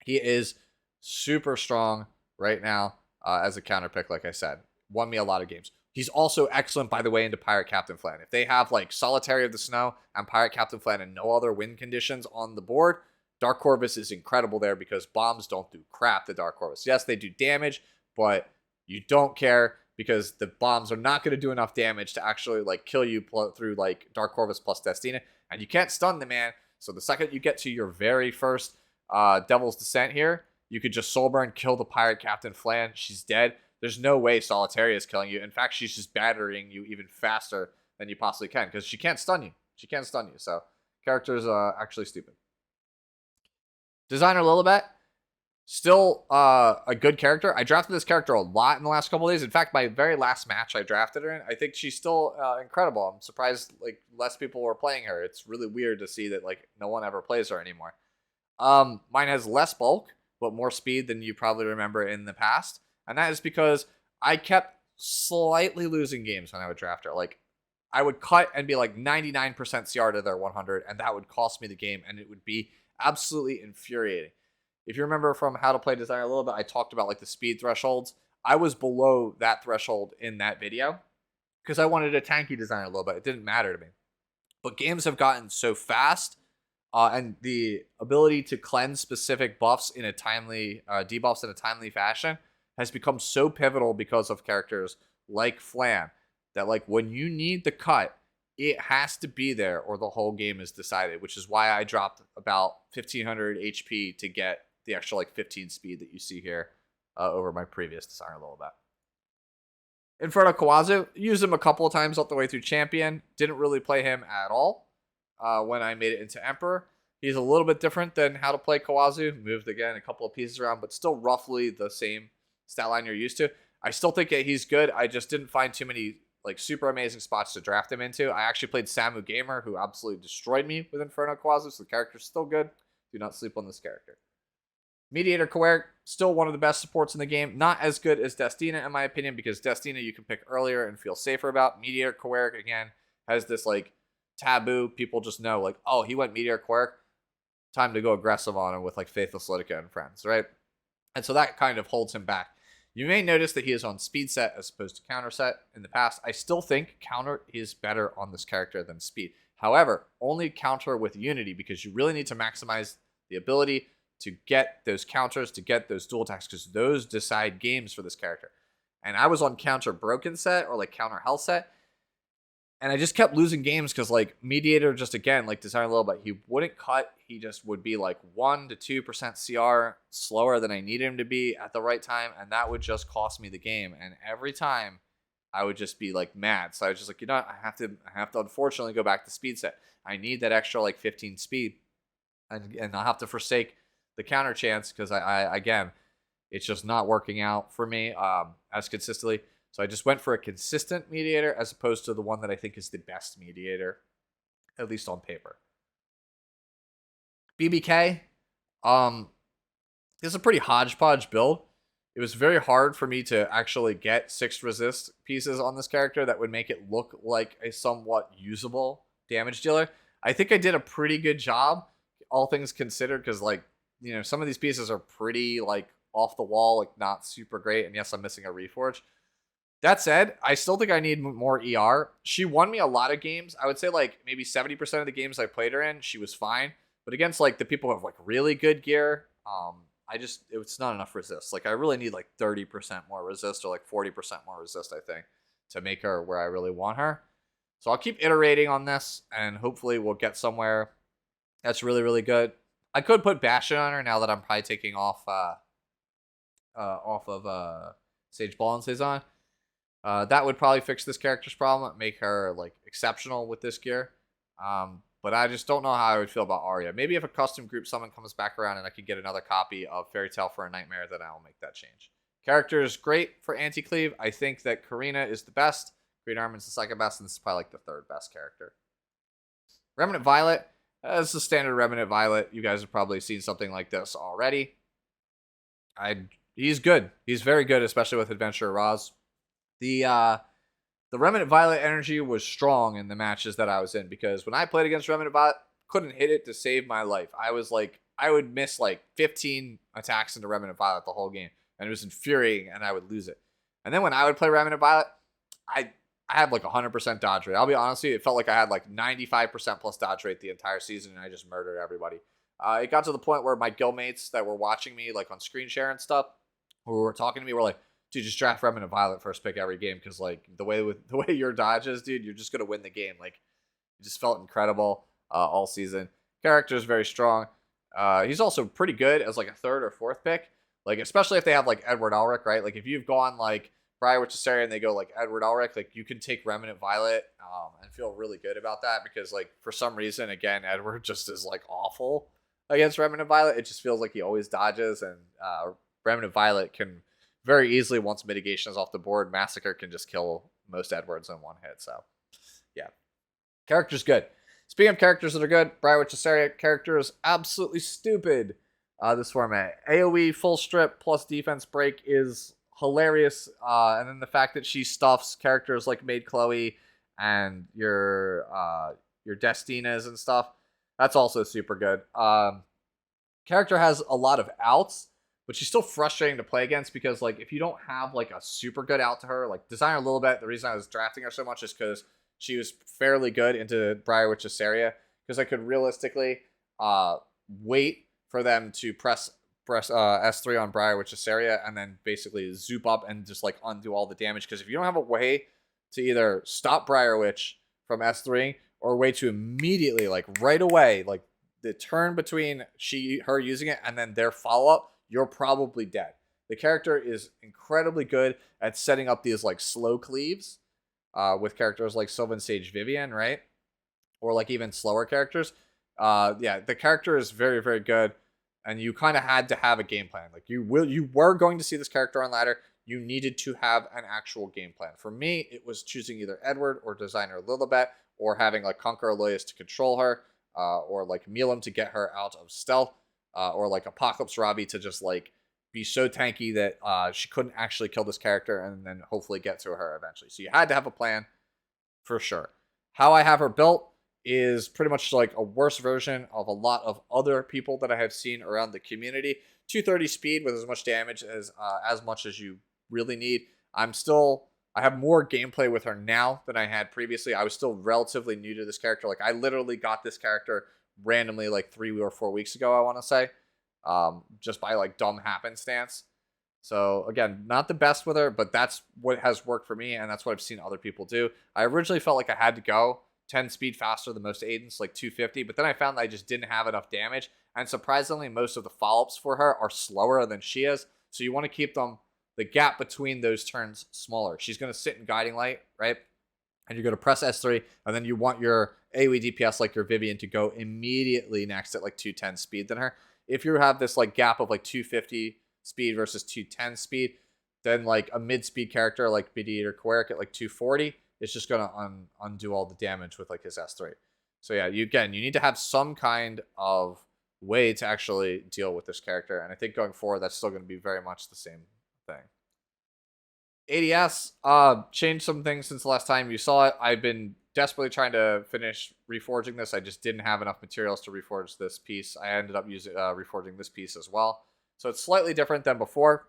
He is super strong right now as a counter pick, like I said. Won me a lot of games. He's also excellent, by the way, into Pirate Captain Flan. If they have like Solitary of the Snow and Pirate Captain Flan and no other win conditions on the board, Dark Corvus is incredible there because bombs don't do crap to Dark Corvus. Yes, they do damage, but you don't care because the bombs are not going to do enough damage to actually like kill you through like Dark Corvus plus Destina, and you can't stun the man. So the second you get to your very first Devil's Descent here, you could just Soulburn, kill the Pirate Captain Flan. She's dead. There's no way Solitaria is killing you. In fact, she's just battering you even faster than you possibly can because she can't stun you. She can't stun you. So character's actually stupid. Designer Lilibet, still a good character. I drafted this character a lot in the last couple of days. In fact, my very last match I drafted her in, I think she's still incredible. I'm surprised like less people were playing her. It's really weird to see that like no one ever plays her anymore. Mine has less bulk, but more speed than you probably remember in the past. And that is because I kept slightly losing games when I would draft her. Like, I would cut and be like 99% CR to their 100, and that would cost me the game, and it would be absolutely infuriating. If you remember from How to Play Designer a little bit, I talked about like the speed thresholds. I was below that threshold in that video because I wanted a tanky designer a little bit. It didn't matter to me. But games have gotten so fast and the ability to cleanse specific buffs in a timely, debuffs in a timely fashion has become so pivotal because of characters like Flan that like when you need the cut, it has to be there or the whole game is decided, which is why I dropped about 1500 HP to get the extra like 15 speed that you see here over my previous designer a little bit. Inferno Kawazu, used him a couple of times all the way through Champion. Didn't really play him at all when I made it into Emperor. He's a little bit different than How to Play Kawazu. Moved again a couple of pieces around, but still roughly the same stat line you're used to. I still think that he's good. I just didn't find too many like super amazing spots to draft him into. I actually played Samu Gamer, who absolutely destroyed me with Inferno Kawazu, so the character's still good. Do not sleep on this character. Mediator Coeric, still one of the best supports in the game. Not as good as Destina, in my opinion, because Destina you can pick earlier and feel safer about. Mediator Coeric, again, has this like taboo. People just know, like, oh, he went Mediator Coeric. Time to go aggressive on him with like Faithless Lidica and friends, right? And so that kind of holds him back. You may notice that he is on speed set as opposed to counter set in the past. I still think counter is better on this character than speed. However, only counter with Unity because you really need to maximize the ability to get those counters, to get those dual attacks, because those decide games for this character. And I was on counter broken set or like counter health set, and I just kept losing games because like Mediator just again like designed a little bit. He wouldn't cut. He just would be like 1 to 2% CR slower than I needed him to be at the right time, and that would just cost me the game. And every time I would just be like mad. So I was just like, you know what? I have to unfortunately go back to speed set. I need that extra like 15 speed, and I'll have to forsake the counter chance because I again, it's just not working out for me as consistently. So I just went for a consistent mediator as opposed to the one that I think is the best mediator, at least on paper. BBK, it's a pretty hodgepodge build. It was very hard for me to actually get 6 resist pieces on this character that would make it look like a somewhat usable damage dealer. I think I did a pretty good job, all things considered, because like, you know, some of these pieces are pretty like off the wall, like not super great. And yes, I'm missing a Reforge. That said, I still think I need more ER. She won me a lot of games. I would say like maybe 70% of the games I played her in, she was fine. But against like the people who have like really good gear, it's not enough resist. Like I really need like 30% more resist or like 40% more resist, I think, to make her where I really want her. So I'll keep iterating on this and hopefully we'll get somewhere that's really, really good. I could put Bastion on her now that I'm probably taking off of Sage Ball and Cezanne. That would probably fix this character's problem, make her like exceptional with this gear. But I just don't know how I would feel about Arya. Maybe if a custom group summon comes back around and I could get another copy of Fairy Tale for a Nightmare, then I'll make that change. Character is great for anti-cleave. I think that Karina is the best. Green Armin's the second best, and this is probably like the third best character. Remnant Violet. As the standard Remnant Violet, you guys have probably seen something like this already. He's good. He's very good, especially with Adventurer Roz. The Remnant Violet energy was strong in the matches that I was in, because when I played against Remnant Violet, couldn't hit it to save my life. I would miss like 15 attacks into Remnant Violet the whole game, and it was infuriating, and I would lose it. And then when I would play Remnant Violet, I I had like 100% dodge rate. I'll be honest with you, it felt like I had like 95% plus dodge rate the entire season, and I just murdered everybody. It got to the point where my guildmates that were watching me like on screen share and stuff, who were talking to me, were like, dude, just draft Remnant Violet first pick every game, because like the way your dodge is, dude, you're just gonna win the game. Like, it just felt incredible all season. Character is very strong. He's also pretty good as like a third or fourth pick, like especially if they have like Edward Elric, right? Like if you've gone like Briar Witchesaria and they go like Edward Elric, like you can take Remnant Violet and feel really good about that, because like for some reason, again, Edward just is like awful against Remnant Violet. It just feels like he always dodges, and Remnant Violet can very easily, once mitigation is off the board, Massacre can just kill most Edwards in one hit. So yeah, character's good. Speaking of characters that are good, Briar Witchesaria character is absolutely stupid. This format, AoE full strip plus defense break is hilarious, and then the fact that she stuffs characters like Maid Chloe and your Destinas and stuff, that's also super good. Character has a lot of outs, but she's still frustrating to play against, because like if you don't have like a super good out to her, like Designer Lilibet, the reason I was drafting her so much is because she was fairly good into Briar Witchesaria, because I could realistically wait for them to press S3 on Briar Witchesaria and then basically zoop up and just like undo all the damage. Because if you don't have a way to either stop Briar Witch from S3, or a way to immediately, like right away, like the turn between her using it and then their follow-up, you're probably dead. The character is incredibly good at setting up these like slow cleaves with characters like Sylvan Sage Vivian, right? Or like even slower characters. Yeah, the character is very, very good, and you kind of had to have a game plan. Like you were going to see this character on ladder. You needed to have an actual game plan. For me, it was choosing either Edward or Designer Lilibet, or having like Conqueror Aloysius to control her, or like Milim to get her out of stealth, or like Apocalypse Robbie to just like be so tanky that she couldn't actually kill this character, and then hopefully get to her eventually. So you had to have a plan for sure. How I have her built is pretty much like a worse version of a lot of other people that I have seen around the community. 230 speed with as much damage as much as you really need. I have more gameplay with her now than I had previously. I was still relatively new to this character. Like I literally got this character randomly like 3 or 4 weeks ago, I want to say, just by like dumb happenstance. So again, not the best with her, but that's what has worked for me, and that's what I've seen other people do. I originally felt like I had to go 10 speed faster than most Aidens, like 250, but then I found that I just didn't have enough damage, and surprisingly, most of the follow-ups for her are slower than she is, so you want to keep the gap between those turns smaller. She's going to sit in Guiding Light, right? And you're going to press S3, and then you want your AoE DPS like your Vivian to go immediately next at like 210 speed than her. If you have this like gap of like 250 speed versus 210 speed, then like a mid-speed character like Mediator Queric at like 240 is just going to undo all the damage with like his S3. So yeah, you need to have some kind of way to actually deal with this character, and I think going forward that's still going to be very much the same thing. ADS changed some things since the last time you saw it. I've been desperately trying to finish reforging this. I just didn't have enough materials to reforge this piece. I ended up using reforging this piece as well. So it's slightly different than before.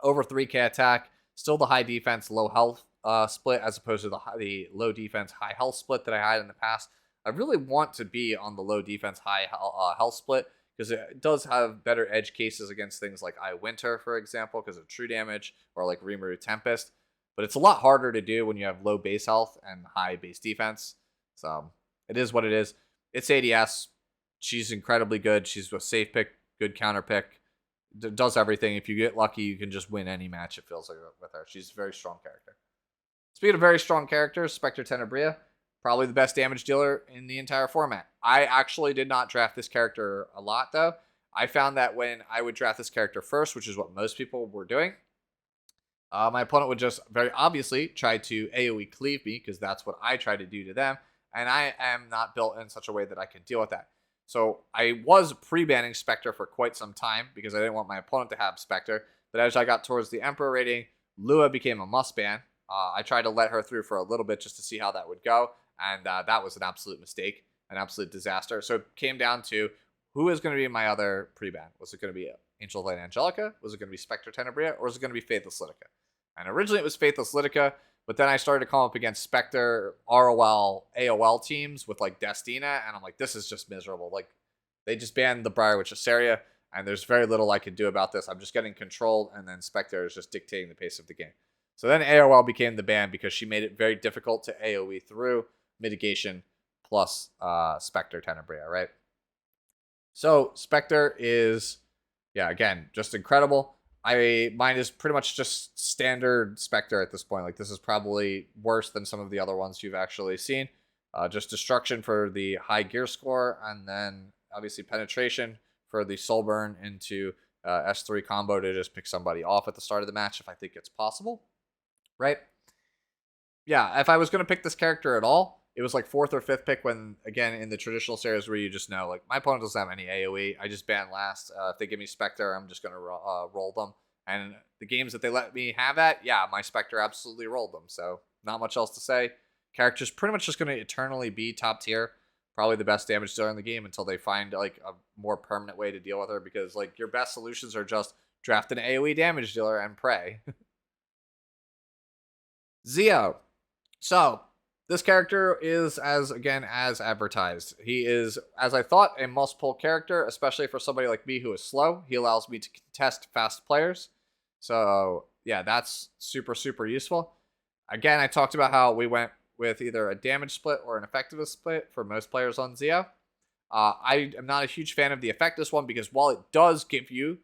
Over 3k attack, still the high defense, low health split, as opposed to the low defense, high health split that I had in the past. I really want to be on the low defense, high health split, because it does have better edge cases against things like Winter, for example, because of true damage, or like Rimuru Tempest. But it's a lot harder to do when you have low base health and high base defense. So it is what it is. It's ADS. She's incredibly good. She's a safe pick, good counter pick. Does everything. If you get lucky, you can just win any match, it feels like, with her. She's a very strong character. Speaking of very strong characters, Spectre Tenebria, probably the best damage dealer in the entire format. I actually did not draft this character a lot, though. I found that when I would draft this character first, which is what most people were doing, my opponent would just very obviously try to AoE cleave me, because that's what I try to do to them, and I am not built in such a way that I can deal with that. So I was pre-banning Spectre for quite some time because I didn't want my opponent to have Spectre. But as I got towards the Emperor rating, Lua became a must ban. I tried to let her through for a little bit just to see how that would go, and that was an absolute mistake, an absolute disaster. So it came down to who is going to be my other pre-ban. Was it going to be Angel of Light Angelica? Was it going to be Spectre Tenebria? Or was it going to be Faithless Lidica? And originally it was Faithless Lidica, but then I started to come up against Spectre, ROL, AOL teams with like Destina, and I'm like, this is just miserable. Like, they just banned the Briar Witch Assaria, and there's very little I can do about this. I'm just getting controlled, and then Spectre is just dictating the pace of the game. So then AOL became the ban because she made it very difficult to AoE through mitigation plus Spectre Tenebria, right? So Spectre is, yeah, again, just incredible. Mine is pretty much just standard Spectre at this point. Like, this is probably worse than some of the other ones you've actually seen. Just destruction for the high gear score, and then obviously penetration for the soul burn into S3 combo to just pick somebody off at the start of the match if I think it's possible, right? Yeah, if I was going to pick this character at all, it was like 4th or 5th pick when, again, in the traditional series where you just know, like, my opponent doesn't have any AoE. I just ban last. If they give me Spectre, I'm just going to roll them. And the games that they let me have at, yeah, my Spectre absolutely rolled them. So not much else to say. Character's pretty much just going to eternally be top tier. Probably the best damage dealer in the game until they find, like, a more permanent way to deal with her. Because, like, your best solutions are just draft an AoE damage dealer and pray. Zio. So, this character is, as advertised. He is, as I thought, a multiple character, especially for somebody like me who is slow. He allows me to contest fast players. So, yeah, that's super, super useful. Again, I talked about how we went with either a damage split or an effectiveness split for most players on Zio. I am not a huge fan of the effectiveness one because while it does give you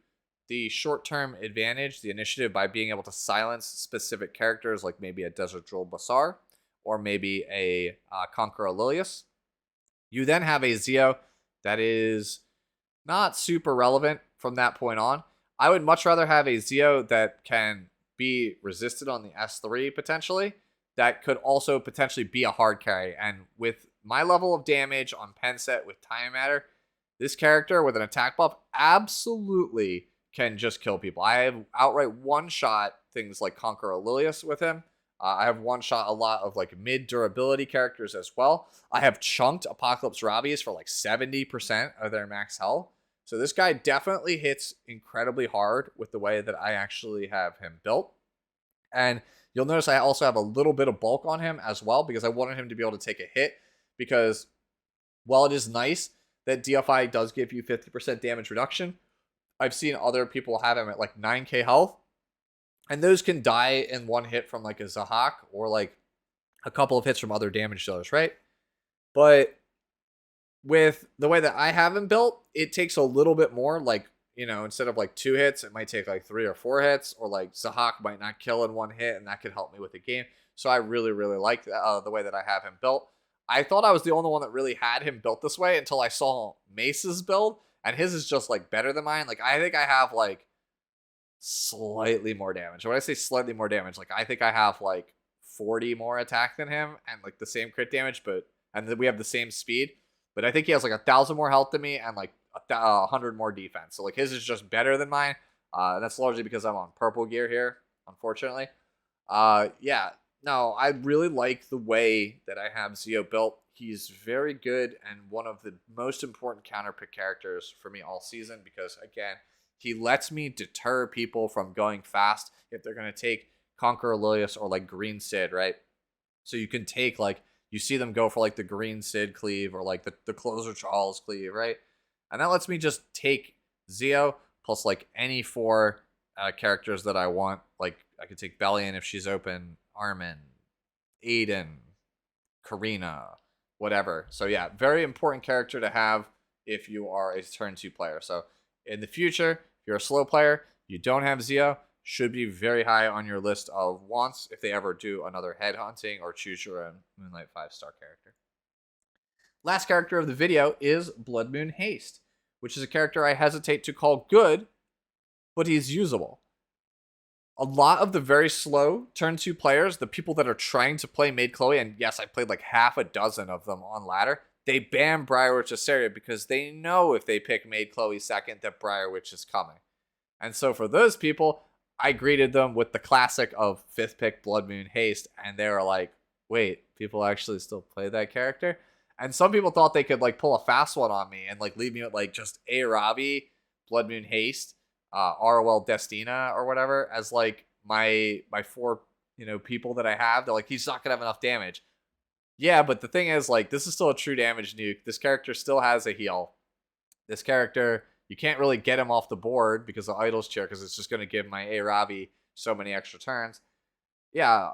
the short-term advantage, the initiative, by being able to silence specific characters like maybe a Desert Droll Basar, or maybe a Conqueror Lilius. You then have a Zio that is not super relevant from that point on. I would much rather have a Zio that can be resisted on the S3 potentially, that could also potentially be a hard carry. And with my level of damage on pen set with Time Matter, this character with an attack buff absolutely can just kill people. I have outright one-shot things like Conqueror Lilius with him. I have one-shot a lot of like mid-durability characters as well. I have chunked Apocalypse Rabbies for like 70% of their max health. So this guy definitely hits incredibly hard with the way that I actually have him built. And you'll notice I also have a little bit of bulk on him as well because I wanted him to be able to take a hit, because while it is nice that DFI does give you 50% damage reduction, I've seen other people have him at like 9k health, and those can die in one hit from like a Zahak or like a couple of hits from other damage dealers, right? But with the way that I have him built, it takes a little bit more. Like, you know, instead of like 2 hits, it might take like 3 or 4 hits, or like Zahak might not kill in 1 hit, and that could help me with the game. So I really, really like the way that I have him built. I thought I was the only one that really had him built this way until I saw Mace's build, and his is just like better than mine. Like, I think I have like slightly more damage. When I say slightly more damage, like I think I have like 40 more attack than him and like the same crit damage, and then we have the same speed. But I think he has like 1,000 more health than me and like 100 more defense. So like his is just better than mine. That's largely because I'm on purple gear here, unfortunately. Yeah, no, I really like the way that I have Zio built. He's very good and one of the most important counter pick characters for me all season, because again, he lets me deter people from going fast if they're going to take Conqueror Lilius or like Green Sid, right? So you can take like, you see them go for like the Green Sid cleave or like the Closer Charles cleave, right? And that lets me just take Zio plus like any 4 characters that I want. Like I could take Bellion if she's open, Armin, Aiden, Karina, whatever. So yeah, very important character to have if you are a turn 2 player. So in the future, if you're a slow player, you don't have Zio, should be very high on your list of wants if they ever do another headhunting or choose your own Moonlight 5-star character. Last character of the video is Blood Moon Haste, which is a character I hesitate to call good, but he's usable. A lot of the very slow turn 2 players, the people that are trying to play Maid Chloe, and yes, I played like half a dozen of them on ladder, they ban Briarwitch Asteria because they know if they pick Maid Chloe second that Briarwitch is coming. And so for those people, I greeted them with the classic of 5th pick Blood Moon Haste, and they were like, wait, people actually still play that character? And some people thought they could like pull a fast one on me and like leave me with like just Arabi, Blood Moon Haste, ROL Destina or whatever as like my 4 people that I have. They're like, he's not gonna have enough damage. Yeah, but the thing is, like, this is still a true damage nuke. This character still has a heal. This character, you can't really get him off the board because of Idol's Chair, because it's just going to give my Arabi so many extra turns. Yeah,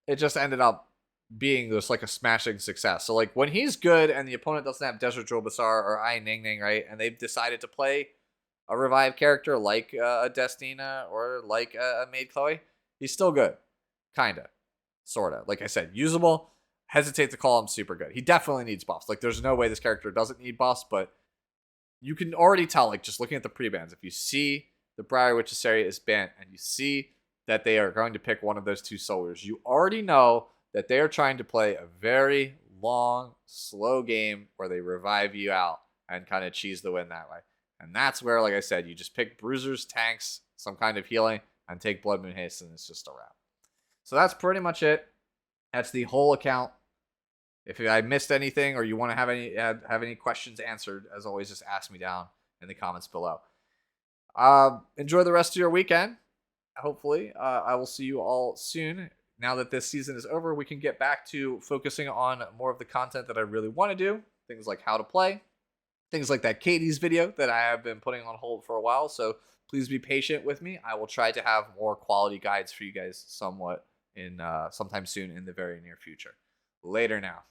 it just ended up being just like a smashing success. So, like, when he's good and the opponent doesn't have Desert Jewel Bazaar or Ai Ning Ning, right, and they've decided to play a revive character like a Destina or like a Maid Chloe, he's still good. Kinda. Sorta. Like I said, usable. Hesitate to call him super good. He definitely needs buffs. Like, there's no way this character doesn't need buffs, but you can already tell, like, just looking at the pre-bans, if you see the Briarwitch Asteria is banned and you see that they are going to pick one of those 2 soldiers, you already know that they are trying to play a very long, slow game where they revive you out and kind of cheese the win that way. And that's where, like I said, you just pick bruisers, tanks, some kind of healing, and take Blood Moon Haste, and it's just a wrap. So that's pretty much it. That's the whole account. If I missed anything or you want to have any questions answered, as always, just ask me down in the comments below. Enjoy the rest of your weekend. Hopefully, I will see you all soon. Now that this season is over, we can get back to focusing on more of the content that I really want to do. Things like how to play. Things like that Katie's video that I have been putting on hold for a while. So please be patient with me. I will try to have more quality guides for you guys sometime soon in the very near future. Later now.